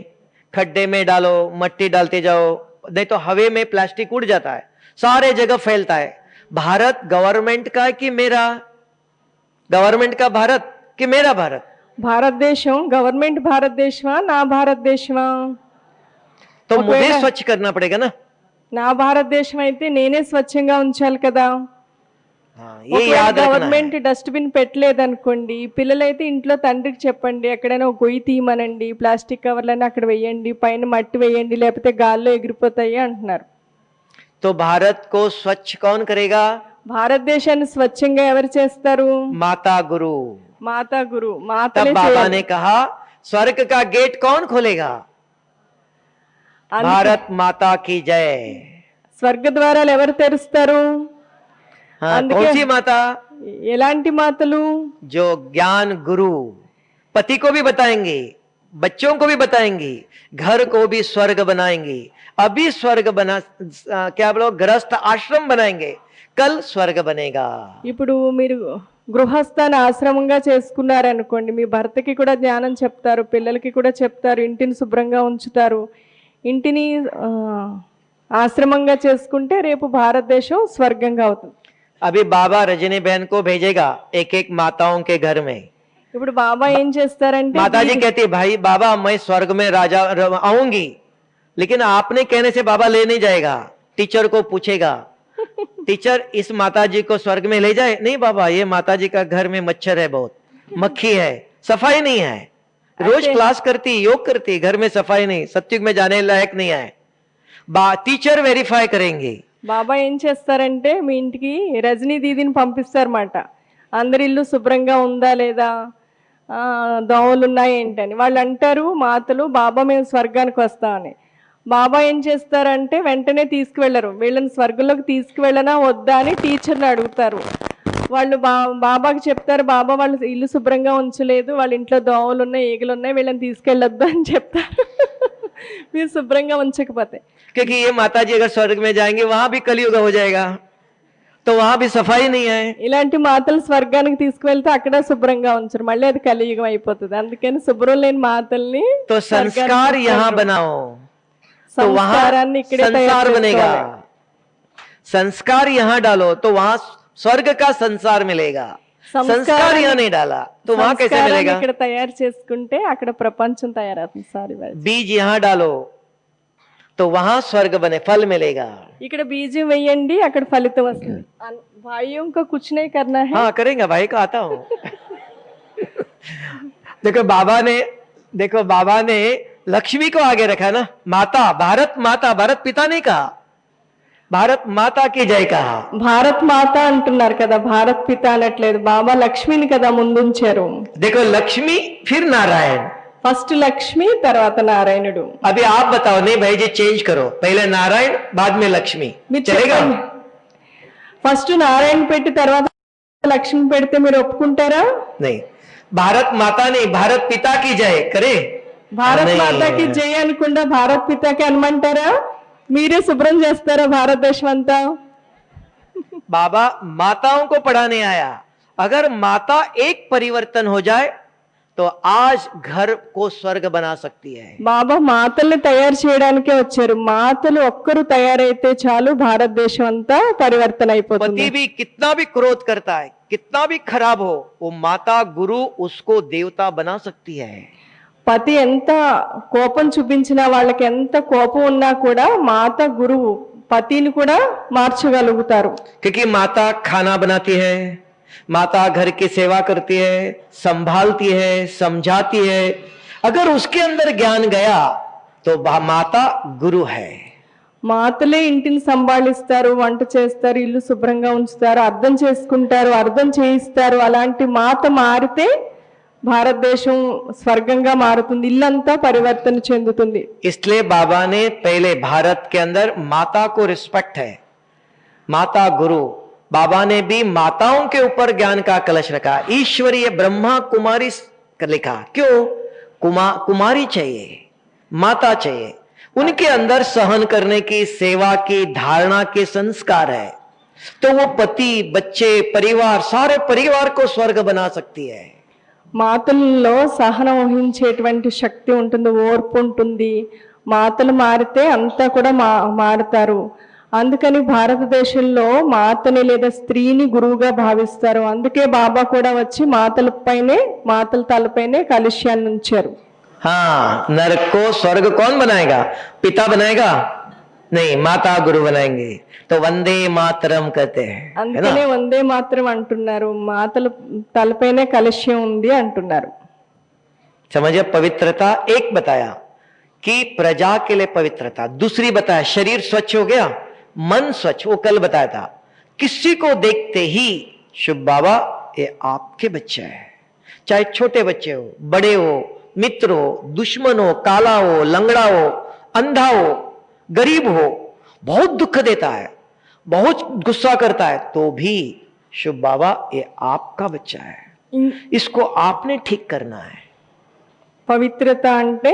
खड्डे में डालो, मट्टी डालते जाओ, नहीं तो हवा में प्लास्टिक उड़ जाता है, सारे जगह फैलता है. भारत गवर्नमेंट का कि मेरा? गवर्नमेंट का भारत कि मेरा भारत? భారతదేశం గవర్నమెంట్ భారతదేశమా, నా భారతదేశమా? तो मुझे स्वच्छ करना पड़ेगा ना. నా భారతదేశం అయితే నేనే స్వచ్ఛంగా ఉంచాలి కదా. ये याद रखना है. గవర్నమెంట్ డస్ట్బిన్ పెట్టలేదనుకోండి, పిల్లలైతే ఇంట్లో తండ్రికి చెప్పండి, ఎక్కడైనా ఒక గొయ్యి తీయమనండి, ప్లాస్టిక్ కవర్లన్నీ అక్కడ వేయండి, పైన మట్టి వేయండి, లేకపోతే గాల్లో ఎగిరిపోతాయి అంటున్నారు. तो भारत को स्वच्छ कौन करेगा? భారతదేశాన్ని స్వచ్ఛంగా ఎవరు చేస్తారు? माता गुरु। మాతా గురు तब మాతలే बाबा చేయాలి. ने कहा स्वर्ग का गेट कौन खोलेगा? అందుకే भारत माता की जय। స్వర్గ ద్వారాలు ఎవరు తెరుస్తారు? हाँ, అందుకే- कौन सी माता? ఎలాంటి మాతలు? जो ज्ञान गुरु पति को भी बताएंगे, बच्चों को भी बताएंगी, घर को भी स्वर्ग बनाएंगी। अभी स्वर्ग बना, क्या बोलो, गृहस्थ आश्रम बनाएंगे, कल स्वर्ग बनेगा। ఇప్పుడు మీరు గృహస్థాన్ని ఆశ్రమంగా చేసుకున్నారనుకోండి, మీ భర్తకి కూడా జ్ఞానం చెప్తారు, పిల్లలకి కూడా చెప్తారు, ఇంటిని శుభ్రంగా ఉంచుతారు. ఇంటిని ఆశ్రమంగా చేసుకుంటే రేపు భారతదేశం స్వర్గంగా అవుతుంది. अभी बाबा रजनी बहन को भेजेगा एक एक माताओं के घर में। ఇప్పుడు బాబా ఏం చేస్తారంటే माता जी कहती है, भाई बाबा मैं स्वर्ग में राजा आऊंगी, लेकिन आपने कहने से बाबा ले नहीं जाएगा। टीचर को पूछेगा, टीचर इस माता जी को स्वर्ग में ले जाए? नहीं बाबा, ये माता जी का घर में मच्छर है, बहुत मक्खी है, सफाई नहीं है, रोज क्लास करती, योग करती, घर में सफाई नहीं, सत्युग में जाने लायक नहीं है। टीचर वेरीफाई करेंगे। బాబా ఏం చేస్తారంటే మీ ఇంటికి రజనీ దీదిని పంపిస్తారన్నమాట. అందరి ఇల్లు శుభ్రంగా ఉందా లేదా, దోమలు ఉన్నాయి ఏంటని. వాళ్ళు అంటారు మాతలు, బాబా మేము స్వర్గానికి వస్తామని. బాబా ఏం చేస్తారంటే వెంటనే తీసుకువెళ్ళరు. వీళ్ళని స్వర్గంలోకి తీసుకువెళ్ళనా వద్దా అని టీచర్ని అడుగుతారు. వాళ్ళు బాబాకి చెప్తారు, బాబా వాళ్ళు ఇల్లు శుభ్రంగా ఉంచలేదు, వాళ్ళ ఇంట్లో దోమలు ఉన్నాయి, ఈగలు ఉన్నాయి, వీళ్ళని తీసుకెళ్ళొద్దు అని చెప్తారు. మీరు శుభ్రంగా ఉంచకపోతే. क्योंकि ये माता जी अगर स्वर्ग में जाएंगे वहां भी कलयुग हो जाएगा, तो वहां भी सफाई नहीं है। ఇలాంటి మాతలు స్వర్గానికి తీసుకువెళ్తే అక్కడ శుభ్రంగా ఉంచరు, మళ్ళీ అది కలియుగం అయిపోతుంది. అందుకని శుభ్రం లేని మాతల్ని तो संस्कार यहाँ बनाओ, तो वहां సంస్కారాన్ని ఇక్కడే संसार తయారు बनेगा। చేసుకోవాలి. संस्कार यहाँ डालो तो वहां स्वर्ग का संसार मिलेगा। संस्कार यहाँ नहीं डाला तो वहां कैसे సంస్కారాన్ని मिलेगा? ఇక్కడ తయారు చేసుకుంటే అక్కడ ప్రపంచం తయారవుతుంది. సారీ बीज यहाँ डालो तो वहां स्वर्ग बने, फल मिलेगा। ఇక్కడ బీజం వేయండి, అక్కడ ఫలితం వస్తుంది. भाइयों को कुछ नहीं करना है. हाँ करेंगे, भाई का आता हूँ। देखो बाबा ने लक्ष्मी को आगे रखा ना, माता, भारत पिता नहीं कहा, भारत माता की जय कहा। భారత్ మాత అంటున్నారు కదా, భారత్ పిత అనట్లేదు. బాబా లక్ష్మిని కదా ముందుంచారు. देखो लक्ष्मी फिर नारायण, ఫస్ట్ లక్ష్మి తర్వాత నారాయణుడు. अभी आप बताओ, नहीं भाई जी चेंज करो, पहले नारायण बाद में लक्ष्मी, మీరు चलेगा? చెప్పండి. ఫస్ట్ నారాయణ పెట్టి తర్వాత లక్ష్మి పెడితే మీరు ఒప్పుకుంటారా? नहीं, भारत माता नहीं, भारत पिता की जय करे। భారత్ नहीं। మాతాకి జై అనుకుండా భారత్ పితాకి అనమంటారా? మీరే శుభ్రం చేస్తారా భారతదేశం అంతా? बाबा माताओं को पढ़ाने आया। अगर माता एक परिवर्तन हो जाए तो आज घर को स्वर्ग बना सकती है। బాబా మాతల్ని తయారు చేయడానికే వచ్చారు. మాతలు ఒక్కరు తయారైతే చాలు భారతదేశం అంతా పరివర్తన అయిపోతుంది. पति भी कितना भी क्रोध करता है, कितना भी खराब हो, वो माता गुरु उसको देवता बना सकती है। పతి ఎంత కోపం చూపించినా, వాళ్ళకి ఎంత కోపం ఉన్నా కూడా మాత గురువు పతిని కూడా మార్చగలుగుతారు. क्योंकि माता खाना बनाती है, माता घर की सेवा करती है, संभालती है, समझाती है। अगर उसके अंदर ज्ञान गया तो माता गुरु है। మాతలే ఇంటిని సంభాళిస్తారు, వంట చేస్తారు, ఇల్లు శుభ్రంగా ఉంచుతారు, అర్థం చేసుకుంటారు, అర్థం చేయిస్తారు. అలాంటి మాత మారితే భారతదేశం స్వర్గంగా మారుతుంది, ఇల్లంతా పరివర్తన చెందుతుంది. इसलिए बाबा ने पहले भारत के अंदर माता को रिस्पेक्ट है, माता गुरु। बाबा ने भी माताओं के ऊपर ज्ञान का कलश रखा, ईश्वरीय ब्रह्मा कुमारी लिखा। क्यों? कुमारी चाहिए, माता चाहिए, उनके अंदर सहन करने की, सेवा की, धारणा के संस्कार है, तो वो पति, बच्चे, परिवार, सारे परिवार को स्वर्ग बना सकती है। మాతలలో సహనం వహించేటువంటి శక్తి ఉంటుంది, ఓర్పు ఉంటుంది. మాతలు మారితే అంతా కూడా మారుతారు. అందుకని భారతదేశంలో మాతని లేదా స్త్రీని గురువుగా భావిస్తారు. అందుకే బాబా కూడా వచ్చి మాతల తలపైనే కలుష్యాన్ని ఉంచారు. हाँ, नरक को स्वर्ग कौन बनाएगा? पिता बनाएगा? नहीं, माता गुरु बनाएंगे। तो वंदे मातरम कहते हैं, है ना? అందుకనే వందే మాత్రం అంటున్నారు, మాతల తలపైనే కలుష్యం ఉంది అంటున్నారు. समझे? पवित्रता एक बताया कि प्रजा के लिए पवित्रता, दूसरी बताया शरीर स्वच्छ हो गया, मन स्वच्छ, वो कल बताया था। किसी को देखते ही शुभ बाबा ये आपके बच्चे हैं, चाहे छोटे बच्चे हो, बड़े हो, मित्र हो, दुश्मन हो, काला हो, लंगड़ा हो, अंधा हो, गरीब हो, बहुत दुख देता है, बहुत गुस्सा करता है, तो भी शुभ बाबा ये आपका बच्चा है, इसको आपने ठीक करना है। పవిత్రత అంటే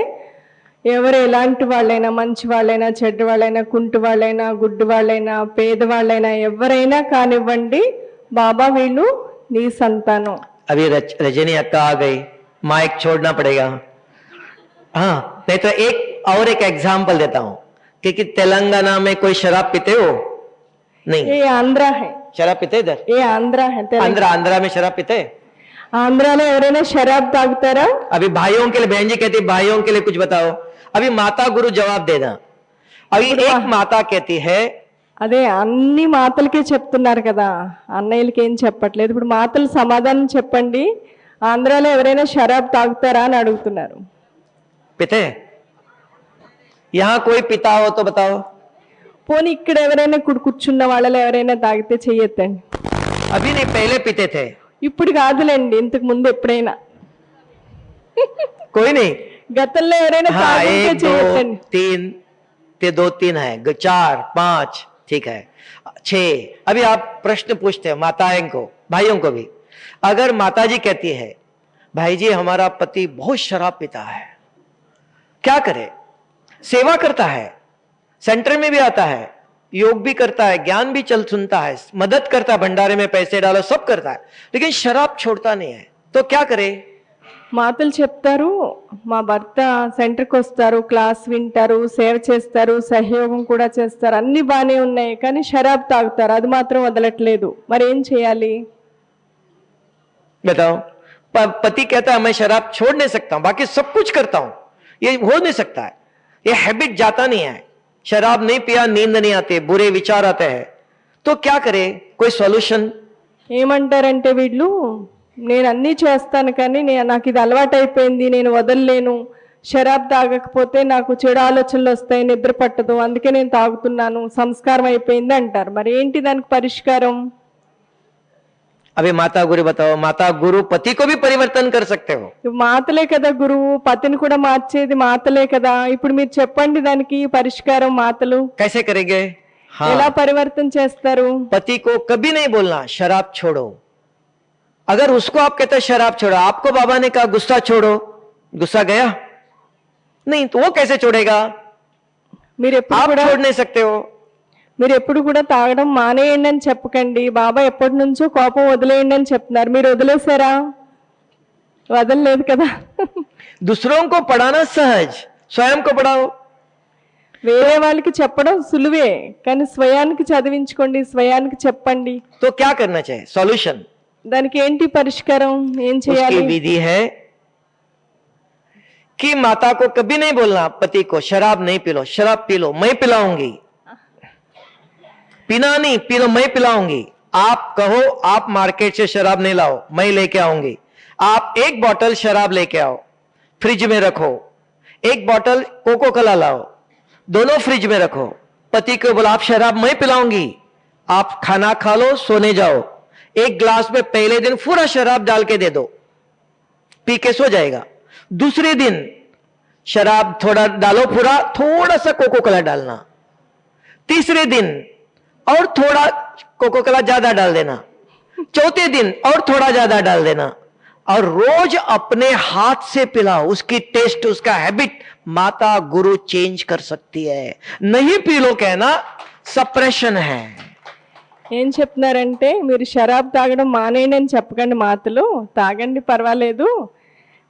ఎవరు ఎలాంటి వాళ్ళైనా, మంచి వాళ్ళైనా, చెడ్డ వాళ్ళైనా, కుంటి వాళ్ళైనా, గుడ్డి వాళ్ళైనా, పేదవాళ్ళైనా, ఎవరైనా కానివ్వండి, బాబా వీళ్ళు నీ సంతానం. अभी रजनी अक्का आ गई, माइक छोड़ना पड़ेगा। हाँ, नहीं तो एक एग्जाम्पल देता हूं कि तेलंगाना में कोई शराब पीते हो? नहीं। ఏ ఆంధ్ర హై, शराब पीते इधर? ఏ ఆంధ్ర హై, आंध्रा में शराब पीते? ఆంధ్రాలో ఎవరైనా షరాబ్ తాగుతారా? अभी भाइयों के लिए, बहन जी कहती भाइयों के लिए कुछ बताओ। अभी माता गुरु जवाब देना। अभी एक माता कहती है, అదే అన్ని మాతలకే చెప్తున్నారు కదా, అన్నయ్యలకి ఏం చెప్పట్లేదు. ఇప్పుడు మాతలు సమాధానం చెప్పండి, ఆంధ్రాలో ఎవరైనా షరాబ్ తాగుతారా అని అడుగుతున్నారు. पीते? यहाँ कोई पिता हो तो बताओ। పోనీ ఇక్కడ ఎవరైనా కూర్చున్న వాళ్ళలో ఎవరైనా తాగితే చెయ్యొద్దండి. अभी नहीं, पहले पीते थे। ఇప్పుడు కాదులేండి, ఇంతకు ముందు ఎప్పుడైనా. कोई नहीं। గతంలో ఎవరైనా हाँ, తాగితే 1 2 చెయ్యొద్దండి. 3 ते 2 3 है, 4 5, ठीक है, 6। अभी आप प्रश्न पूछते हैं माताएं को, भाइयों को भी। अगर माताजी कहती है भाई जी हमारा पति बहुत शराब पीता है, क्या करे? सेवा करता है, सेंटर में भी आता है, योग भी करता है, ज्ञान भी सुनता है, मदद करता है, भंडारे में पैसे डालो, सब करता है, लेकिन शराब छोड़ता नहीं है, तो क्या करे? మాతలు చెప్తారు, మా భర్త సెంటర్కి వస్తారు, క్లాస్ వింటారు, సేవ చేస్తారు, సహయోగం కూడా చేస్తారు, అన్ని బాగానే ఉన్నాయి, కానీ షరాబ్ తాగుతారు, అది మాత్రం వదలట్లేదు, మరి ఏం చేయాలి? बताओ। पति कहता है मैं शराब छोड़ नहीं सकता हूं, बाकी सब कुछ करता हूं, ये हो नहीं सकता है, ये हैबिट जाता नहीं है, शराब नहीं पिया नींद नहीं आती, बुरे विचार आते हैं, तो क्या करे? कोई सॉल्यूशन? ఏమంటారంటే వీళ్ళు, నేను అన్నీ చేస్తాను కానీ నాకు ఇది అలవాటు అయిపోయింది, నేను వదలలేను, షరాబ్ తాగకపోతే నాకు చెడు ఆలోచనలు వస్తాయి, నిద్ర పట్టదు, అందుకే నేను తాగుతున్నాను, సంస్కారం అయిపోయింది అంటారు. మరి ఏంటి దానికి పరిష్కారం? अभी माता गुरु बताओ। माता गुरु पति को भी परिवर्तन कर सकते हो। మాతలే కదా గురువు, పతిని కూడా మార్చేది మాతలే కదా. ఇప్పుడు మీరు చెప్పండి దానికి పరిష్కారం. మాతలు कैसे करेंगे? ఎలా हाँ, పరివర్తన చేస్తారు? पति को कभी नहीं बोलना शराब छोड़ो। अगर उसको आप कहते हैं शराब छोड़ो, आपको बाबा ने कहा गुस्सा छोड़ो, गुस्सा गया नहीं, तो वो कैसे छोड़ेगा? మీరు ఎప్పుడు आप కూడా छोड़ नहीं सकते हो। మీరు ఎప్పుడు కూడా తాగడం మానేయండి అని చెప్పకండి. బాబా ఎప్పటి నుంచో కోపం వదిలేయండి అని చెప్తున్నారు, మీరు వదిలేసారా? వదలలేదు కదా. दूसरों को पढ़ाना सहज, स्वयं को पढ़ाओ। వేరే వాళ్ళకి చెప్పడం సులువే, కానీ స్వయానికి చదివించుకోండి, స్వయానికి చెప్పండి. तो क्या करना चाहिए? सॉल्यूशन దానికి ఏంటి పరిష్కారం? ఏం उसकी చేయాలి? विधि है कि माता को कभी नहीं बोलना पति को शराब नहीं पी लो, शराब पी लो, मैं पिलाऊंगी। पीना नहीं, पी लो, मैं पिलाऊंगी। आप कहो आप मार्केट से शराब नहीं लाओ, मैं लेके आऊंगी। आप 1 बॉटल शराब लेके आओ, फ्रिज में रखो, 1 बॉटल कोको कोला लाओ, दोनों फ्रिज में रखो। पति को बोला आप शराब मैं पिलाऊंगी, आप खाना खा लो, सोने जाओ, 1 ग्लास में पहले दिन पूरा शराब डाल के दे दो, पी के सो जाएगा। दूसरे दिन शराब थोड़ा डालो, पूरा थोड़ा सा कोको कोला डालना। तीसरे दिन और थोड़ा कोको कोला ज्यादा डाल देना। चौथे दिन और थोड़ा ज्यादा डाल देना, और रोज अपने हाथ से पिलाओ। उसकी टेस्ट, उसका हैबिट माता गुरु चेंज कर सकती है। नहीं पी लो कहना सप्रेशन है। ఏం చెప్తున్నారంటే, మీరు షరాబ్ తాగడం మానేయండి అని చెప్పకండి, మాతలు తాగండి పర్వాలేదు,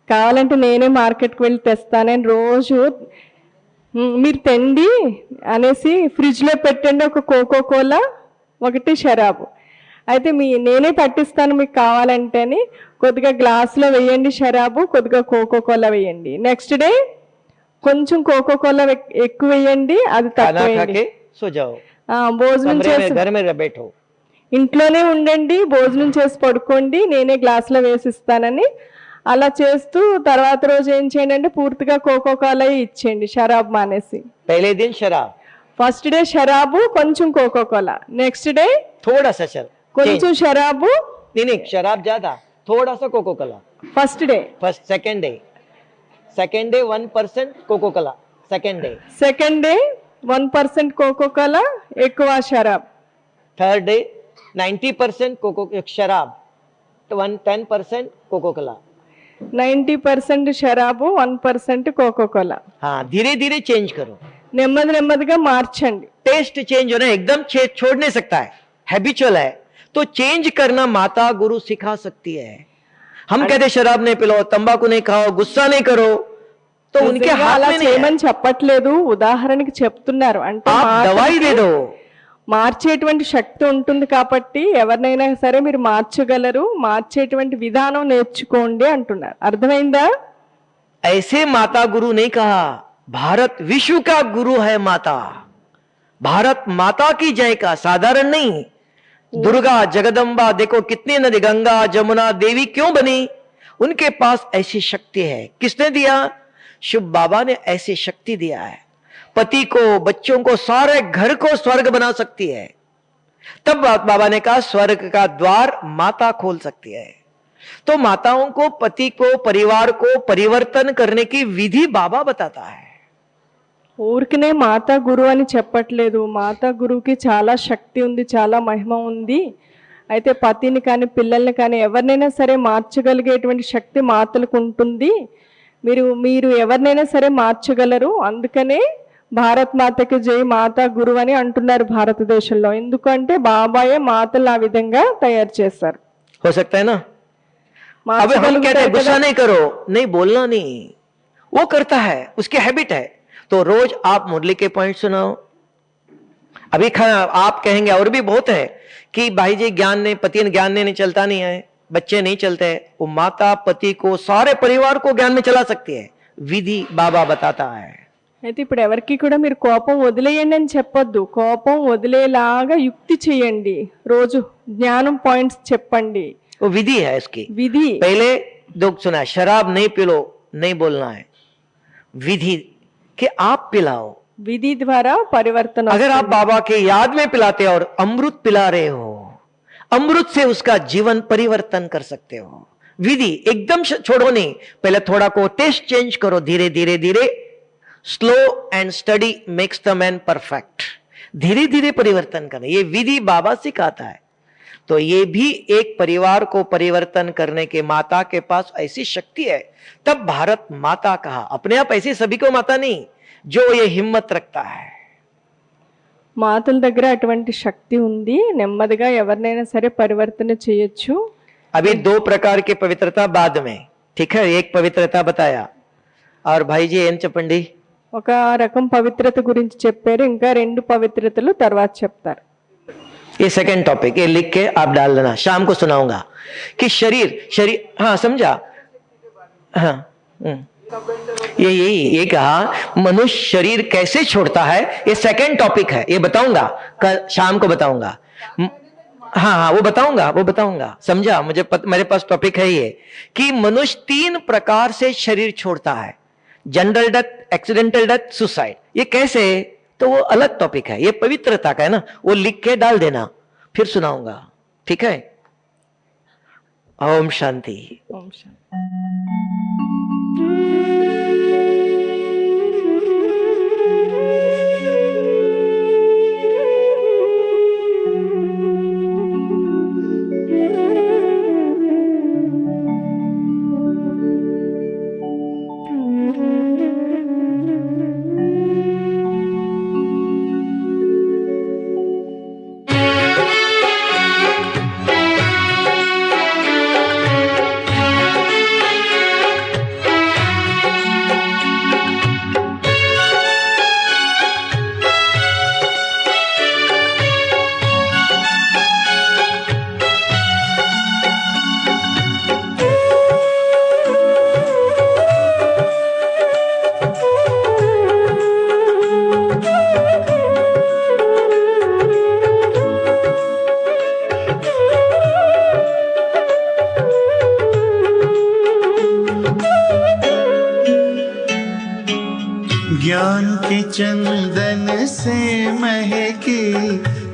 కావాలంటే నేనే మార్కెట్కి వెళ్ళి తెస్తానని రోజు మీరు తెండి అనేసి ఫ్రిడ్జ్లో పెట్టండి, ఒక కోకో కోలా, ఒకటి షరాబు. అయితే నేనే పట్టిస్తాను మీకు కావాలంటే అని కొద్దిగా గ్లాసులో వేయండి షరాబు, కొద్దిగా కోకో కోలా వేయండి. నెక్స్ట్ డే కొంచెం కోకో కోలా ఎక్కువ వేయండి, అది తక్కువ వేయండి. सो जाओ, భోజనం చేసి घर में बैठो, ఇంట్లోనే ఉండండి, భోజనం చేసి పడుకోండి, నేనే గ్లాసులో వేసిస్తానని అలా చేస్తూ తర్వాత రోజు ఏం చేయండి అంటే పూర్తిగా కోకో కోలా ఇచ్చేయండి, షరాబ్ మానేసి. पहले दिन शराब, ఫస్ట్ డే షరాబు కొంచెం కోకో కోలా, నెక్స్ట్ డే थोड़ा सा चल కొంచెం షరాబు, नहीं शराब ज्यादा, थोड़ा सा Coca Cola. First day, first second day 1% Coca Cola, second day. Second day 1% Coca Cola, ఎక్కువ షరాబ్, थर्ड डे 90% कोको शराब, 10% कोको कोला। 90% షరాబు, 1% కోకో కోలా. हाँ धीरे धीरे चेंज करो। నెమ్మది నెమ్మదిగా మార్చండి. टेस्ट चेंज होना एकदम छोड़ नहीं सकता है, हैबिचुअल है, तो चेंज करना माता गुरु सिखा सकती है। हम कहते शराब नहीं पिलो, तंबाकू नहीं खाओ, गुस्सा नहीं करो, तो उनके నిజంగా हाथ అలా में नहीं है। చేయమని చెప్పట్లేదు, ఉదాహరణకి చెప్తున్నారు. అంటే आप दवाई दे दो। మార్చేటువంటి శక్తి ఉంటుంది కాబట్టి ఎవరినైనా సరే మీరు మార్చగలరు, మార్చేటువంటి విధానం నేర్చుకోండి అంటున్నారు. అర్థమైందా? ऐसे माता गुरु नहीं कहा, भारत विश्व का गुरु है माता। भारत माता की जय का, साधारण नहीं। दुर्गा जगदम्बा देखो कितनी नदी, गंगा जमुना देवी क्यों बनी? उनके पास ऐसी शक्ति है। किसने दिया? शिव बाबा ने ऐसी शक्ति दिया है। पति को, बच्चों को, सारे घर को स्वर्ग बना सकती है। तब बाबा ने कहा स्वर्ग का द्वार माता खोल सकती है। तो माताओं को, पति को, परिवार को परिवर्तन करने की विधि बाबा बताता है। ఊరికనే మాతా గురువు అని చెప్పట్లేదు. మాతా గురువుకి చాలా శక్తి ఉంది, చాలా మహిమ ఉంది. అయితే పతిని కానీ పిల్లల్ని కానీ ఎవరినైనా సరే మార్చగలిగేటువంటి శక్తి మాతలకు ఉంటుంది. మీరు ఎవరినైనా సరే మార్చగలరు. అందుకనే భారత్ మాతకి జై, మాతా గురువు అని అంటున్నారు భారతదేశంలో. ఎందుకంటే బాబాయే మాతలు ఆ విధంగా తయారు చేశారు. हो सकता है ना? अब हम कहते हैं गुस्सा नहीं करो, नहीं बोलना नहीं, वो करता है, उसकी हैबिट है। तो रोज आप मुरली के पॉइंट सुनाओ। अभी आप कहेंगे और भी बहुत है कि भाई जी ज्ञान ने, पति ने ज्ञान ने नहीं चलता नहीं है, बच्चे नहीं चलते। वो माता पति को, सारे परिवार को ज्ञान में चला सकती है, विधि बाबा बताता है। అయితే ఇప్పుడు ఎవరికి కూడా మీరు కోపం వదిలేయండి అని చెప్పొద్దు. కోపం వదిలేలాగా యుక్తి చేయండి. రోజు జ్ఞానం పాయింట్స్ చెప్పండి. वो विधि है इसकी। విధి पहले दुख सुना, शराब नहीं पिलो, नहीं बोलना है। विधि कि आप पिलाओ। విధి ద్వారా పరివర్తన अगर आप बाबा के याद में पिलाते और अमृत पिला रहे हो, अमृत से उसका जीवन परिवर्तन कर सकते हो। विधि एकदम छोड़ो नहीं, पहले थोड़ा को टेस्ट चेंज करो, धीरे धीरे धीरे। Slow and study makes the man perfect. धीरे धीरे परिवर्तन करना, ये विधि बाबा सिखाता है। तो ये भी एक परिवार को परिवर्तन करने के माता के पास ऐसी शक्ति है। तब भारत माता कहा, अपने आप ऐसी सभी को माता नहीं, जो ये हिम्मत रखता है। మాతల దగ్గర అటువంటి శక్తి ఉంది. నెమ్మదిగా ఎవరినైనా సరే పరివర్తన చేయొచ్చు. अभी 2 प्रकार की पवित्रता बाद में, ठीक है? एक पवित्रता बताया, और भाई जी एन चपंडी ఒక రకం పవిత్రత గురించి చెప్పారు, ఇంకా 2 పవిత్రతలు తర్వాత చెప్తారు. ये सेकंड टॉपिक, ये लिख के आप डाल देना, शाम को सुनाऊंगा कि शरीर हाँ समझा? हाँ ये कहा मनुष्य शरीर कैसे छोड़ता है, ये सेकंड टॉपिक है, ये बताऊंगा कल शाम को बताऊंगा। हाँ वो बताऊंगा समझा? मेरे पास टॉपिक है ये कि मनुष्य 3 प्रकार से शरीर छोड़ता है, general death, accidental death, suicide. ये कैसे? तो वो अलग टॉपिक है, ये पवित्रता का है ना, वो लिख के डाल देना, फिर सुनाऊंगा, ठीक है? ओम शांति। ఓం శాంతి.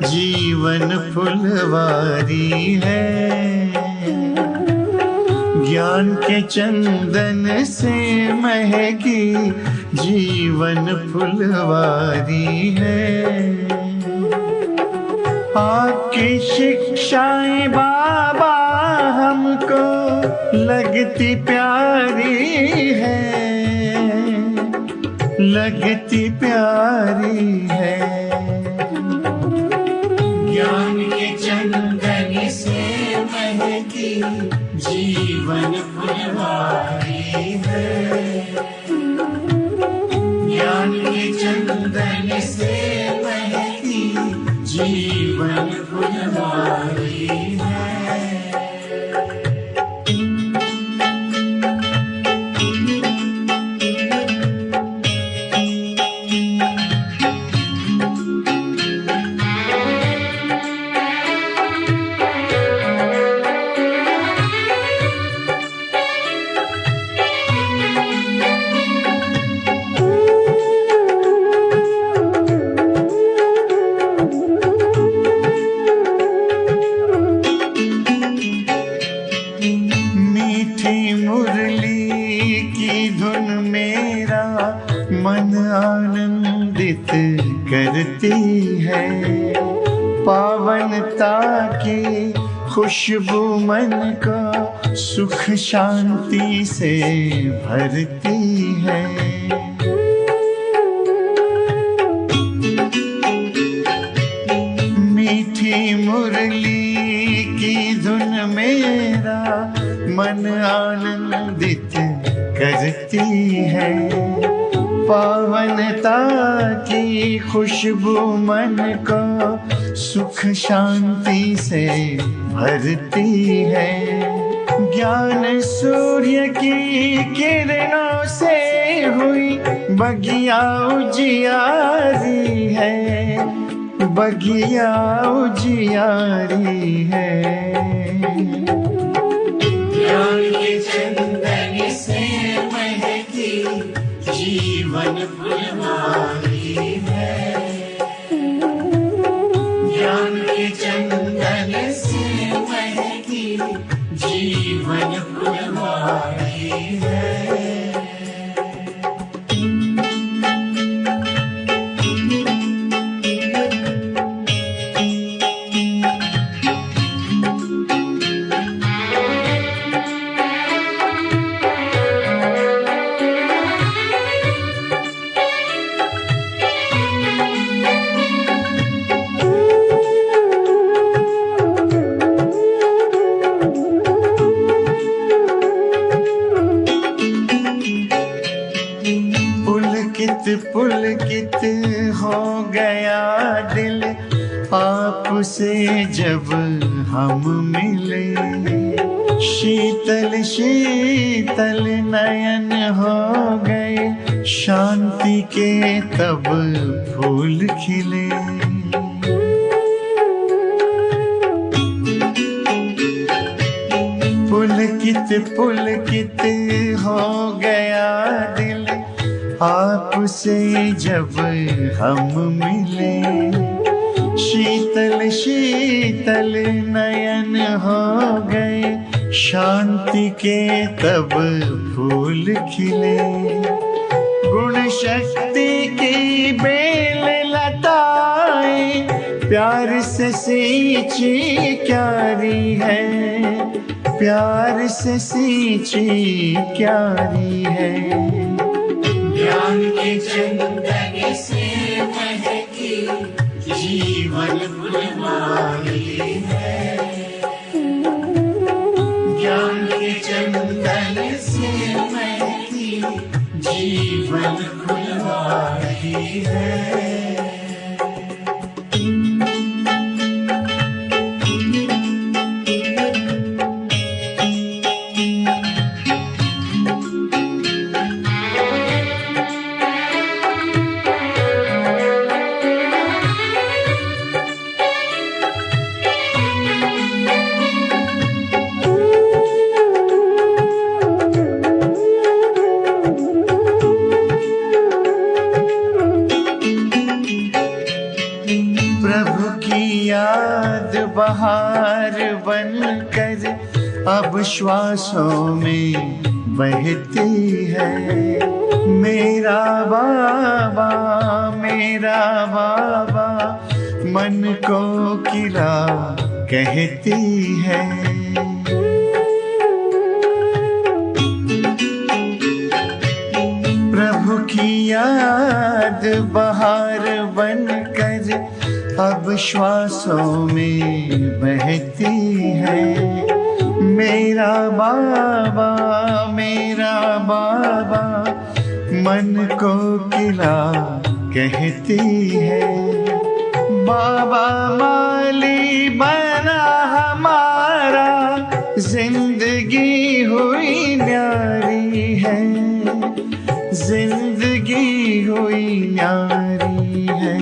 जीवन फुलवारी है। ज्ञान के चंदन से महकी जीवन फुलवारी है। आपकी शिक्षाएं बाबा हमको लगती प्यारी है, लगती प्यारी है। ज्ञान के चंदन से महकी जीवन फुलवारी है। ज्ञान के चंदन से महकी जीवन फुलवारी है। करती है, पावनता की खुशबू मन को सुख शांति से भरती है। मीठी मुरली की धुन मेरा मन आनंदित करती है, पावनता की खुशबू मन को सुख शांति से भरती है। ज्ञान सूर्य की किरणों से हुई बगिया उजियारी है, बगिया उजियारी है। ज्ञान के चंदन से महकी जीवन फुलवारी है। ज्ञान के चंदन से महकी जीवन फुलवारी है। पुलकित हो गया दिल आपसे जब हम मिले, शीतल शीतल नयन हो गए, शांति के तब फूल खिले। पुलकित पुलकित हो गया दिल आपसे जब हम मिले, शीतल शीतल नयन हो गए, शांति के तब फूल खिले। गुण शक्ति की बेल लताएं प्यार से सींची क्यारी है, प्यार से सींची क्यारी है। ज्ञान के चंदन से महकी जीवन फुलवारी है। ज्ञान के चंदन से महकी जीवन फुलवारी है। की याद बहार बनकर अब श्वासों में बहती है। मेरा बाबा मन को किला कहती है। प्रभु की याद बहार बनकर अब श्वासों में बहती है। मेरा बाबा मन को किला कहती है। बाबा माली बना हमारा, जिंदगी हुई न्यारी है, जिंदगी हुई न्यारी है।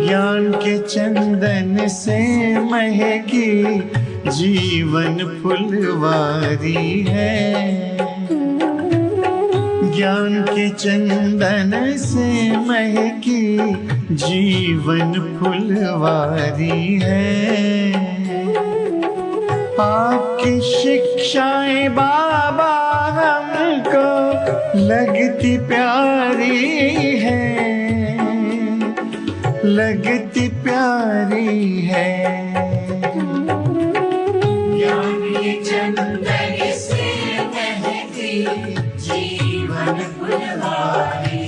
ज्ञान के चंदन से महकी जीवन फुलवारी है। ज्ञान के चंदन से महकी जीवन फुलवारी है। आपकी शिक्षाएं बाबा हमको लगती प्यारी है, लगती प्यारी है। ज्ञान के चंदन से महकी जीवन फुलवारी